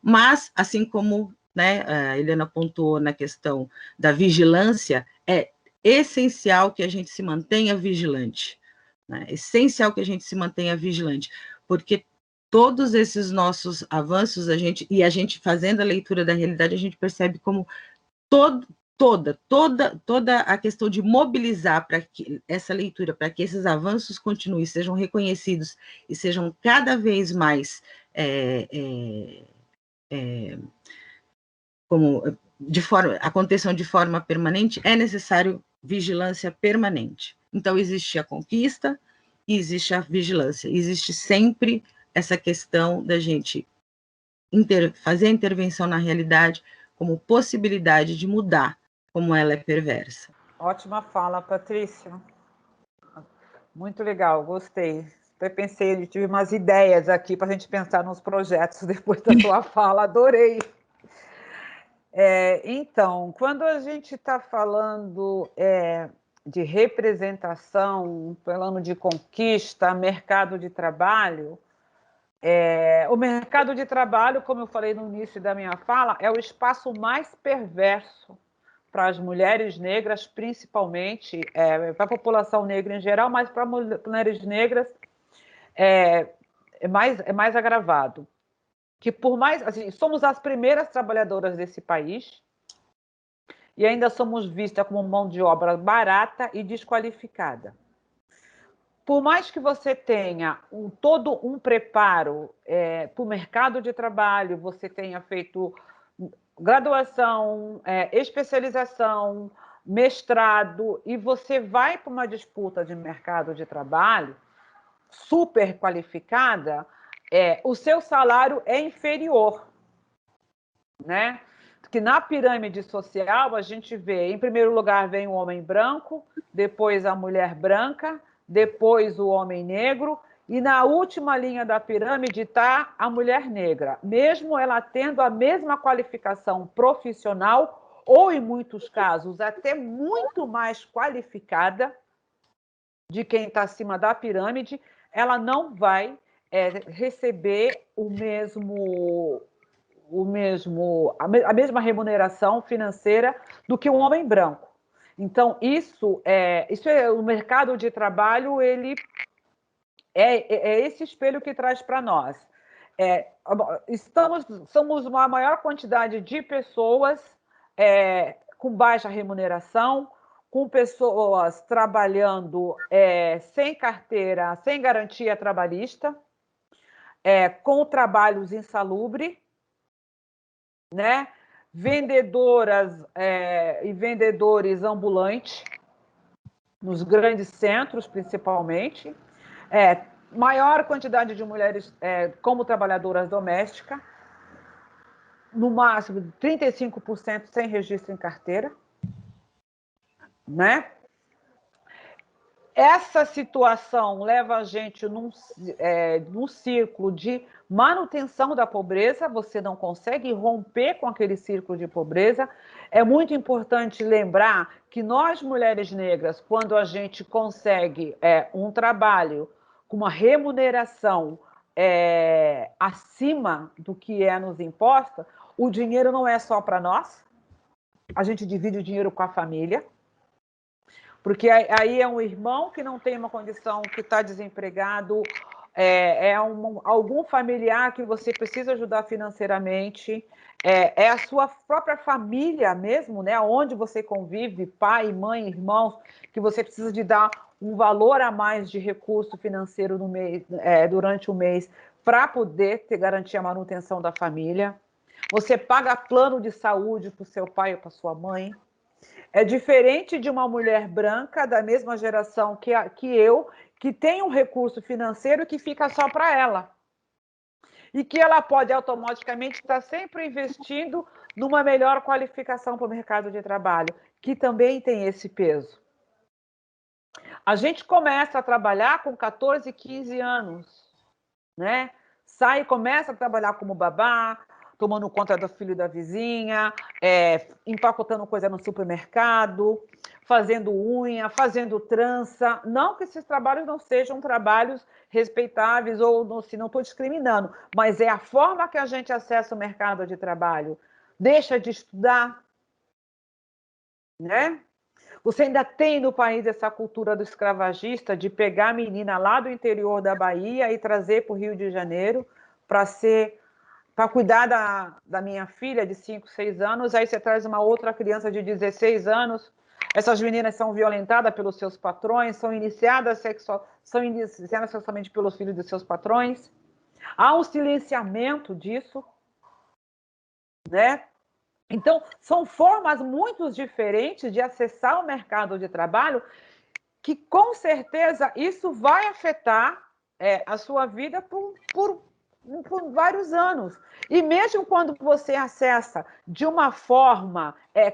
mas, assim como, né, a Helena pontuou na questão da vigilância, é essencial que a gente se mantenha vigilante, né? Essencial que a gente se mantenha vigilante, porque todos esses nossos avanços, a gente fazendo a leitura da realidade, a gente percebe como toda a questão de mobilizar para que essa leitura, para que esses avanços continuem, sejam reconhecidos e sejam cada vez mais aconteçam de forma permanente, é necessário vigilância permanente. Então, existe a conquista e existe a vigilância. Existe sempre essa questão da gente fazer a intervenção na realidade como possibilidade de mudar como ela é perversa. Ótima fala, Patrícia. Muito legal, gostei. Até pensei, tive umas ideias aqui para a gente pensar nos projetos depois da sua fala, adorei. Então, quando a gente está falando de representação, falando de conquista, mercado de trabalho, o mercado de trabalho, como eu falei no início da minha fala, é o espaço mais perverso para as mulheres negras, principalmente, para a população negra em geral, mas para mulheres negras é mais agravado. Que por mais, assim, somos as primeiras trabalhadoras desse país e ainda somos vistas como mão de obra barata e desqualificada. Por mais que você tenha todo um preparo para o mercado de trabalho, você tenha feito graduação, especialização, mestrado, e você vai para uma disputa de mercado de trabalho super qualificada, o seu salário é inferior, né? Que na pirâmide social a gente vê, em primeiro lugar vem o homem branco, depois a mulher branca, depois o homem negro, e na última linha da pirâmide está a mulher negra, mesmo ela tendo a mesma qualificação profissional, ou em muitos casos até muito mais qualificada de quem está acima da pirâmide, ela não vai receber a mesma remuneração financeira do que um homem branco. Então, isso é o mercado de trabalho, ele é esse espelho que traz para nós. Somos uma maior quantidade de pessoas com baixa remuneração, com pessoas trabalhando sem carteira, sem garantia trabalhista, com trabalhos insalubres, né? Vendedoras e vendedores ambulantes, nos grandes centros, principalmente. Maior quantidade de mulheres como trabalhadoras domésticas, no máximo 35% sem registro em carteira, né? Essa situação leva a gente num círculo de manutenção da pobreza, você não consegue romper com aquele círculo de pobreza. É muito importante lembrar que nós, mulheres negras, quando a gente consegue um trabalho com uma remuneração acima do que nos imposta, o dinheiro não é só para nós, a gente divide o dinheiro com a família, porque aí é um irmão que não tem uma condição, que está desempregado, algum familiar que você precisa ajudar financeiramente, é a sua própria família mesmo, né? Onde você convive, pai, mãe, irmãos, que você precisa de dar um valor a mais de recurso financeiro no mês, durante o mês, para poder garantir a manutenção da família. Você paga plano de saúde para o seu pai ou para sua mãe. É diferente de uma mulher branca da mesma geração que eu, que tem um recurso financeiro que fica só para ela. E que ela pode automaticamente estar sempre investindo numa melhor qualificação para o mercado de trabalho, que também tem esse peso. A gente começa a trabalhar com 14, 15 anos, né? Começa a trabalhar como babá, tomando conta do filho da vizinha, empacotando coisa no supermercado, fazendo unha, fazendo trança. Não que esses trabalhos não sejam trabalhos respeitáveis, ou se não estou discriminando, mas é a forma que a gente acessa o mercado de trabalho. Deixa de estudar, né? Você ainda tem no país essa cultura do escravagista de pegar a menina lá do interior da Bahia e trazer para o Rio de Janeiro para cuidar da minha filha de 5, 6 anos, aí você traz uma outra criança de 16 anos, essas meninas são violentadas pelos seus patrões, são iniciadas sexualmente pelos filhos de seus patrões. Há um silenciamento disso, né? Então, são formas muito diferentes de acessar o mercado de trabalho que, com certeza, isso vai afetar a sua vida por vários anos. E mesmo quando você acessa de uma forma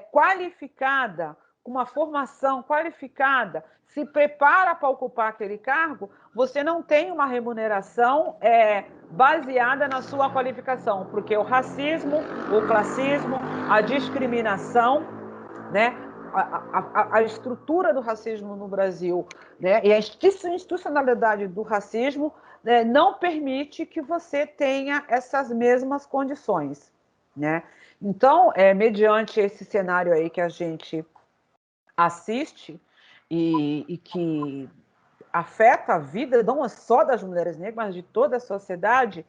qualificada, com uma formação qualificada, se prepara para ocupar aquele cargo, você não tem uma remuneração baseada na sua qualificação, porque o racismo, o classismo, a discriminação, né? A estrutura do racismo no Brasil, né? E a institucionalidade do racismo não permite que você tenha essas mesmas condições, né? Então, mediante esse cenário aí que a gente assiste e que afeta a vida não só das mulheres negras, mas de toda a sociedade,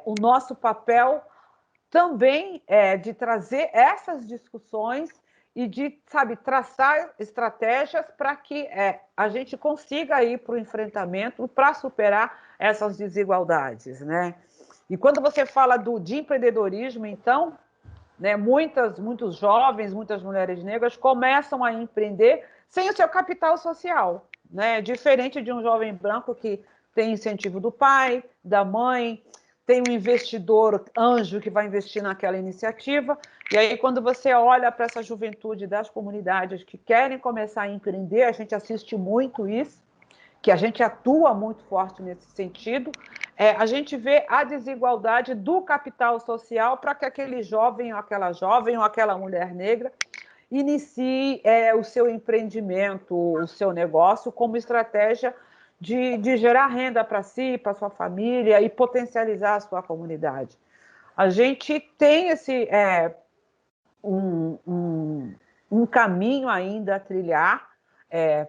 o nosso papel também é de trazer essas discussões e de, traçar estratégias para que a gente consiga ir para o enfrentamento, para superar essas desigualdades, né? E quando você fala de empreendedorismo, então, né? Muitos jovens, muitas mulheres negras começam a empreender sem o seu capital social, né? Diferente de um jovem branco que tem incentivo do pai, da mãe, tem um investidor anjo que vai investir naquela iniciativa. E aí, quando você olha para essa juventude das comunidades que querem começar a empreender, a gente assiste muito isso, que a gente atua muito forte nesse sentido, a gente vê a desigualdade do capital social para que aquele jovem ou aquela mulher negra inicie o seu empreendimento, o seu negócio, como estratégia de gerar renda para si, para sua família e potencializar a sua comunidade. A gente tem um caminho ainda a trilhar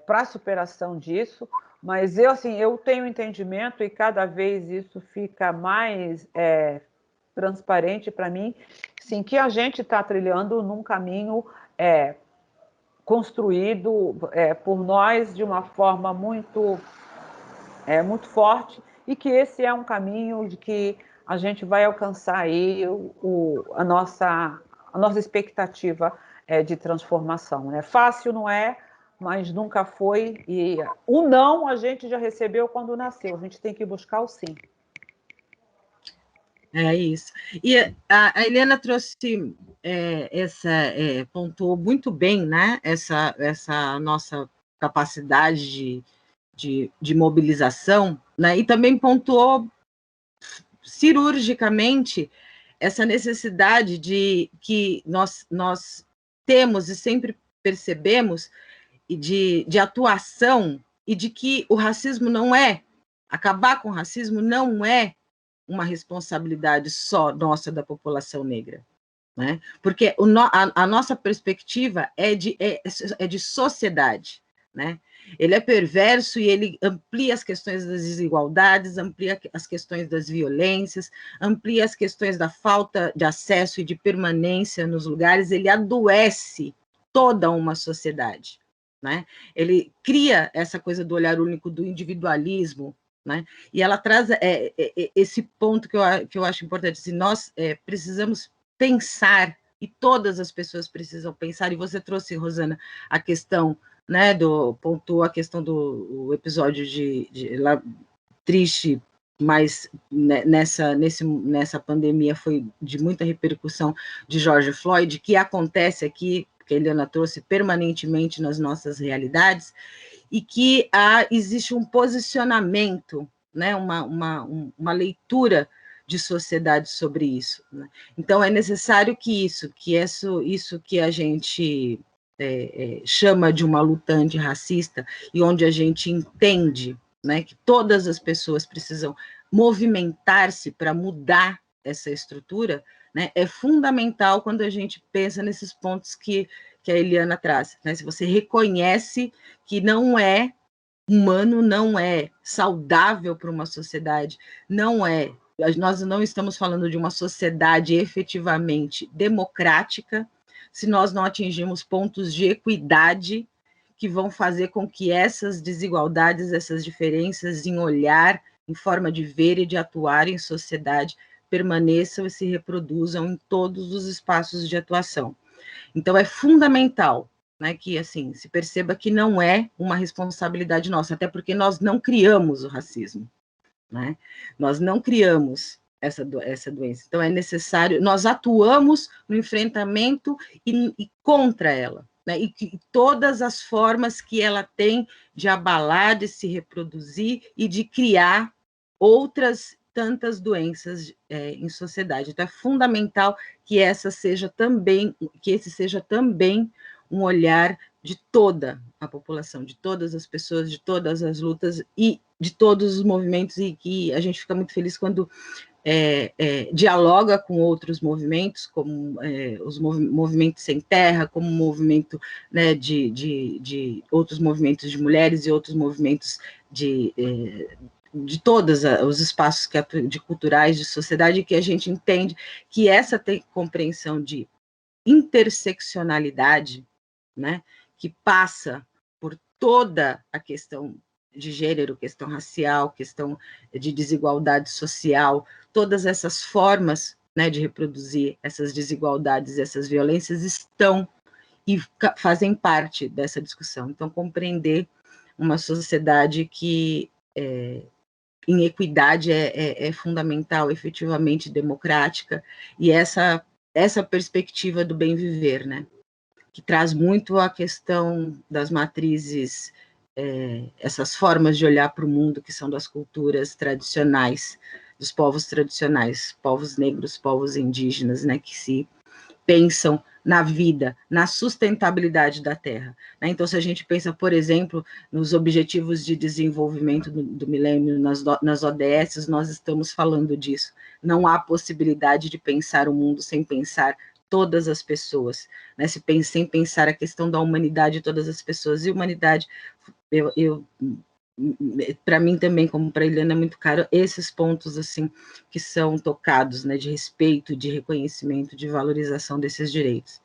para a superação disso, mas eu tenho entendimento e cada vez isso fica mais transparente para mim, sim, que a gente está trilhando num caminho construído por nós de uma forma muito forte, e que esse é um caminho de que a gente vai alcançar aí a nossa expectativa de transformação. Né? Fácil não é, mas nunca foi, e o não a gente já recebeu quando nasceu, a gente tem que buscar o sim. É isso. E a Helena trouxe pontuou muito bem, né? Essa nossa capacidade de mobilização, né? E também pontuou cirurgicamente essa necessidade de que nós temos e sempre percebemos de atuação, e de que o racismo não acabar com o racismo não é uma responsabilidade só nossa, da população negra, né? Porque a nossa perspectiva é de sociedade, né? Ele é perverso e ele amplia as questões das desigualdades, amplia as questões das violências, amplia as questões da falta de acesso e de permanência nos lugares, ele adoece toda uma sociedade, né? Ele cria essa coisa do olhar único, do individualismo, né? E ela traz esse ponto que eu acho importante, assim, nós precisamos pensar, e todas as pessoas precisam pensar, e você trouxe, Rosana, a questão, né, pontuou a questão do episódio triste, mas nessa pandemia foi de muita repercussão, de George Floyd, que acontece aqui, que a Eliana trouxe, permanentemente nas nossas realidades, e que existe um posicionamento, né, uma leitura de sociedade sobre isso, né? Então, é necessário que isso que a gente chama de uma luta antirracista, e onde a gente entende, né, que todas as pessoas precisam movimentar-se para mudar essa estrutura, né, é fundamental quando a gente pensa nesses pontos que a Eliana traz, né? Se você reconhece que não é humano, não é saudável para uma sociedade, nós não estamos falando de uma sociedade efetivamente democrática, se nós não atingirmos pontos de equidade que vão fazer com que essas desigualdades, essas diferenças em olhar, em forma de ver e de atuar em sociedade, permaneçam e se reproduzam em todos os espaços de atuação. Então, é fundamental, né, que assim, se perceba que não é uma responsabilidade nossa, até porque nós não criamos o racismo, né? Nós não criamos essa doença. Então, é necessário, nós atuamos no enfrentamento e contra ela, né? E todas as formas que ela tem de abalar, de se reproduzir e de criar outras tantas doenças em sociedade. Então, é fundamental que esse seja também um olhar de toda a população, de todas as pessoas, de todas as lutas e de todos os movimentos, e que a gente fica muito feliz quando dialoga com outros movimentos, como os movimentos sem terra, como o movimento, né, de outros movimentos de mulheres e outros movimentos de todos os espaços de culturais, de sociedade, que a gente entende que essa compreensão de interseccionalidade, né, que passa por toda a questão de gênero, questão racial, questão de desigualdade social, todas essas formas né, de reproduzir essas desigualdades, essas violências, estão e fazem parte dessa discussão. Então, compreender uma sociedade que em equidade é fundamental, efetivamente democrática, e essa perspectiva do bem viver, né, que traz muito a questão das matrizes, essas formas de olhar para o mundo que são das culturas tradicionais, dos povos tradicionais, povos negros, povos indígenas, né, que se pensam na vida, na sustentabilidade da Terra. Né? Então, se a gente pensa, por exemplo, nos Objetivos de Desenvolvimento do Milênio, nas ODS, nós estamos falando disso. Não há possibilidade de pensar o mundo sem pensar todas as pessoas, né? Sem pensar a questão da humanidade de todas as pessoas. E humanidade, para mim também, como para a Eliana, é muito caro esses pontos assim que são tocados, né, de respeito, de reconhecimento, de valorização desses direitos.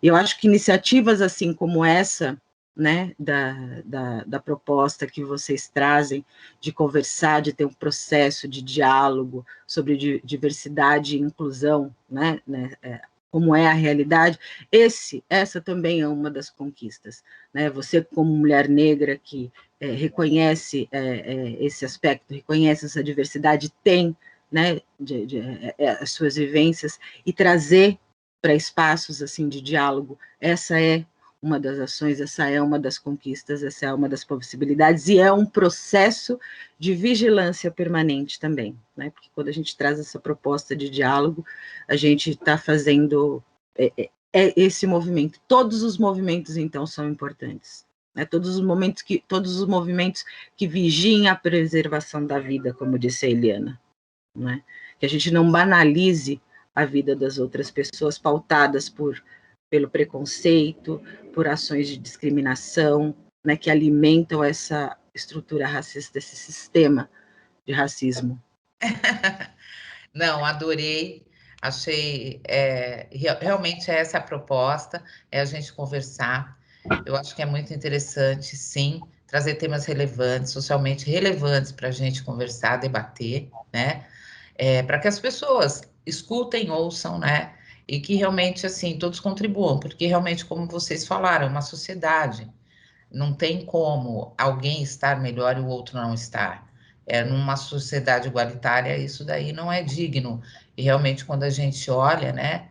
E eu acho que iniciativas assim como essa, né, da proposta que vocês trazem, de conversar, de ter um processo de diálogo sobre diversidade e inclusão, né, como é a realidade, essa também é uma das conquistas, né? Você, como mulher negra que reconhece esse aspecto, reconhece essa diversidade, tem, né, as suas vivências, e trazer para espaços assim de diálogo, essa é uma das ações, essa é uma das conquistas, essa é uma das possibilidades, e é um processo de vigilância permanente também, né? Porque quando a gente traz essa proposta de diálogo, a gente está fazendo esse movimento. Todos os movimentos, então, são importantes. Né? Todos os movimentos que vigiem a preservação da vida, como disse a Eliana. Né? Que a gente não banalize a vida das outras pessoas pautadas pelo preconceito, por ações de discriminação, né, que alimentam essa estrutura racista, esse sistema de racismo. Não, adorei, achei, realmente essa a proposta, é a gente conversar. Eu acho que é muito interessante, sim, trazer temas relevantes, socialmente relevantes para a gente conversar, debater, né? Para que as pessoas escutem, ouçam, né? E que realmente, assim, todos contribuam, porque realmente, como vocês falaram, é uma sociedade. Não tem como alguém estar melhor e o outro não estar. Numa sociedade igualitária, isso daí não é digno. E realmente, quando a gente olha, né?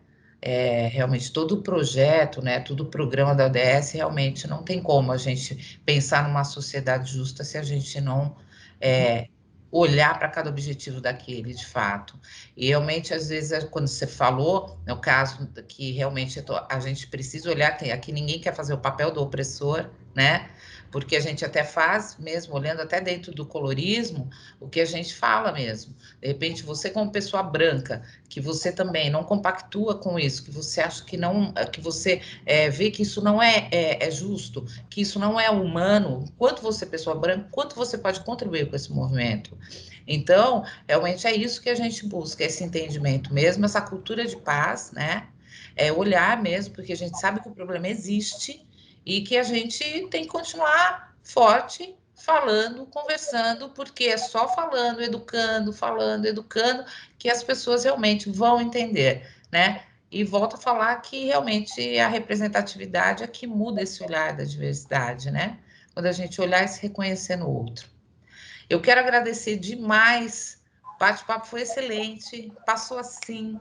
Realmente todo o projeto, né? Todo o programa da ODS, realmente não tem como a gente pensar numa sociedade justa se a gente não olhar para cada objetivo daquele, de fato. E realmente, às vezes, quando você falou, no caso que realmente a gente precisa olhar, que aqui ninguém quer fazer o papel do opressor, né? Porque a gente até faz mesmo, olhando até dentro do colorismo, o que a gente fala mesmo. De repente, você como pessoa branca, que você também não compactua com isso, que você acha que não, que você vê que isso não é justo, que isso não é humano, quanto você, pessoa branca, quanto você pode contribuir com esse movimento. Então, realmente é isso que a gente busca, esse entendimento mesmo, essa cultura de paz, né? Olhar mesmo, porque a gente sabe que o problema existe, e que a gente tem que continuar forte, falando, conversando, porque é só falando, educando, que as pessoas realmente vão entender, né? E volto a falar que realmente a representatividade é que muda esse olhar da diversidade, né? Quando a gente olhar e se reconhecer no outro. Eu quero agradecer demais, o bate-papo foi excelente, passou assim,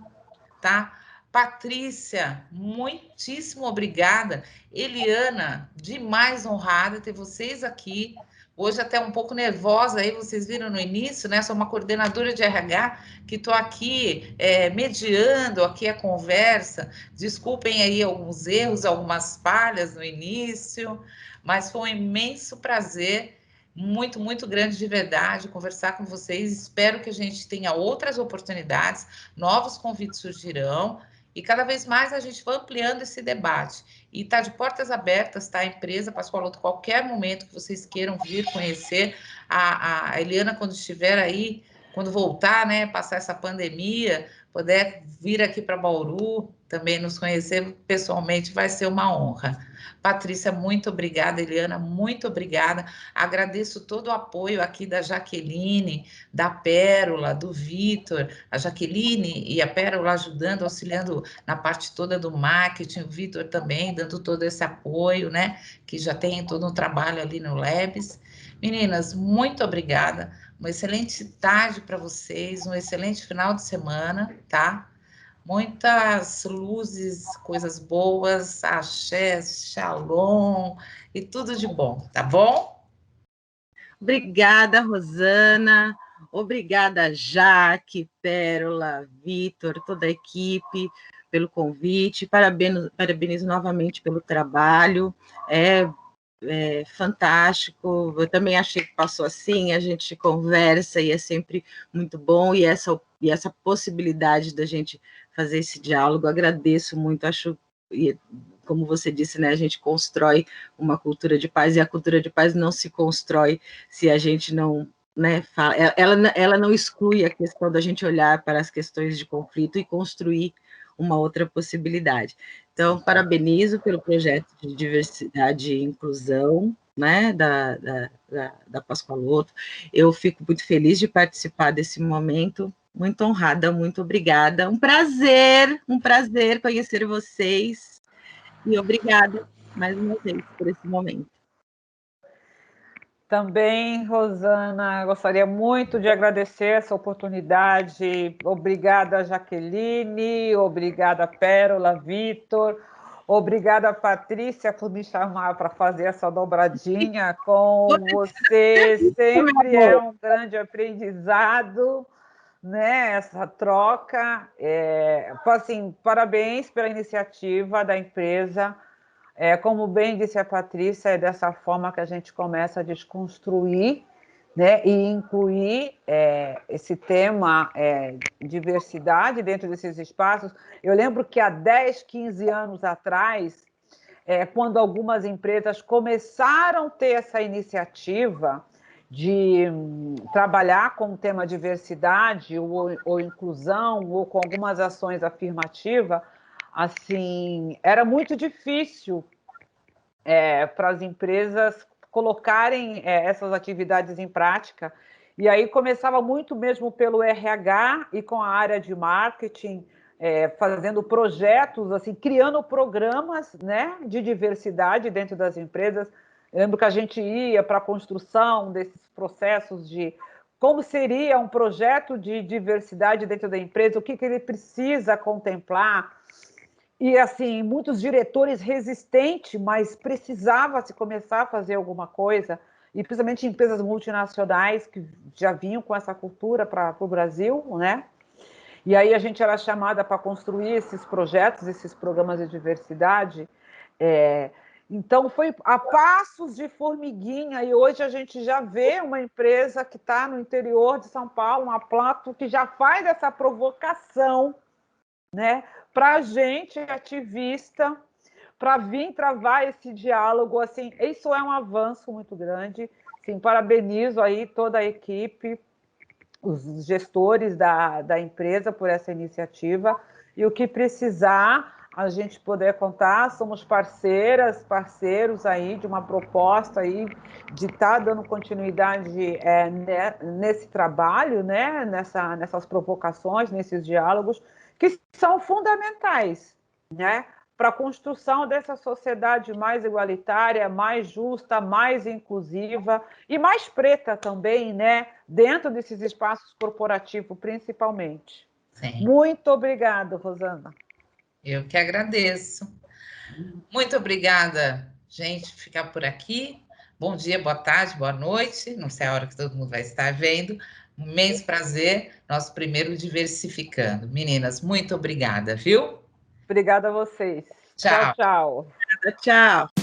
tá? Patrícia, muitíssimo obrigada. Eliana, demais honrada ter vocês aqui. Hoje até um pouco nervosa aí, vocês viram no início, né? Sou uma coordenadora de RH que estou aqui mediando aqui a conversa. Desculpem aí alguns erros, algumas falhas no início, mas foi um imenso prazer, muito, muito grande de verdade conversar com vocês. Espero que a gente tenha outras oportunidades, novos convites surgirão. E cada vez mais a gente vai ampliando esse debate. E está de portas abertas, tá? A empresa Pascoaloto, qualquer momento que vocês queiram vir conhecer a Eliana, quando estiver aí, quando voltar, né, passar essa pandemia, puder vir aqui para Bauru, também nos conhecer pessoalmente, vai ser uma honra. Patrícia, muito obrigada. Eliana, muito obrigada. Agradeço todo o apoio aqui da Jaqueline, da Pérola, do Vitor, a Jaqueline e a Pérola ajudando, auxiliando na parte toda do marketing, o Vitor também dando todo esse apoio, né? Que já tem todo um trabalho ali no Labs. Meninas, muito obrigada. Uma excelente tarde para vocês, um excelente final de semana, tá? Muitas luzes, coisas boas, axé, shalom e tudo de bom, tá bom? Obrigada, Rosana. Obrigada, Jaque, Pérola, Vitor, toda a equipe, pelo convite. Parabenizo novamente pelo trabalho. É fantástico. Eu também achei que passou assim, a gente conversa e é sempre muito bom, e essa possibilidade da gente fazer esse diálogo, agradeço muito, acho, e como você disse, né, a gente constrói uma cultura de paz, e a cultura de paz não se constrói se a gente não, né, fala, ela não exclui a questão da gente olhar para as questões de conflito e construir uma outra possibilidade. Então, parabenizo pelo projeto de diversidade e inclusão, né, da Pascoaloto. Eu fico muito feliz de participar desse momento, muito honrada, muito obrigada. Um prazer conhecer vocês, e obrigada mais uma vez por esse momento. Também, Rosana, gostaria muito de agradecer essa oportunidade. Obrigada, Jaqueline, obrigada, Pérola, Vitor, obrigada, Patrícia, por me chamar para fazer essa dobradinha com você. Sempre é um grande aprendizado, né, essa troca. Assim, parabéns pela iniciativa da empresa. Como bem disse a Patrícia, é dessa forma que a gente começa a desconstruir, né, e incluir esse tema diversidade dentro desses espaços. Eu lembro que há 10, 15 anos atrás, quando algumas empresas começaram a ter essa iniciativa de trabalhar com o tema diversidade ou inclusão, ou com algumas ações afirmativas, assim, era muito difícil para as empresas colocarem essas atividades em prática. E aí começava muito mesmo pelo RH e com a área de marketing, fazendo projetos, assim, criando programas, né, de diversidade dentro das empresas. Eu lembro que a gente ia para a construção desses processos de como seria um projeto de diversidade dentro da empresa, o que ele precisa contemplar. E, assim, muitos diretores resistentes, mas precisava se começar a fazer alguma coisa, e principalmente empresas multinacionais que já vinham com essa cultura para o Brasil, né? E aí a gente era chamada para construir esses projetos, esses programas de diversidade. Então, foi a passos de formiguinha, e hoje a gente já vê uma empresa que está no interior de São Paulo, uma Plato, que já faz essa provocação, né, para a gente, ativista, para vir travar esse diálogo. Assim, isso é um avanço muito grande. Sim, parabenizo aí toda a equipe, os gestores da empresa por essa iniciativa, e o que precisar, a gente poder contar, somos parceiros aí de uma proposta aí de estar dando continuidade nesse trabalho, né, nessas provocações, nesses diálogos, que são fundamentais, né, para a construção dessa sociedade mais igualitária, mais justa, mais inclusiva e mais preta também, né, dentro desses espaços corporativos, principalmente. Sim. Muito obrigada, Rosana. Eu que agradeço. Muito obrigada, gente, por ficar por aqui. Bom dia, boa tarde, boa noite. Não sei a hora que todo mundo vai estar vendo. Um imenso prazer, nosso primeiro Diversificando. Meninas, muito obrigada, viu? Obrigada a vocês. Tchau. Tchau, tchau. Tchau.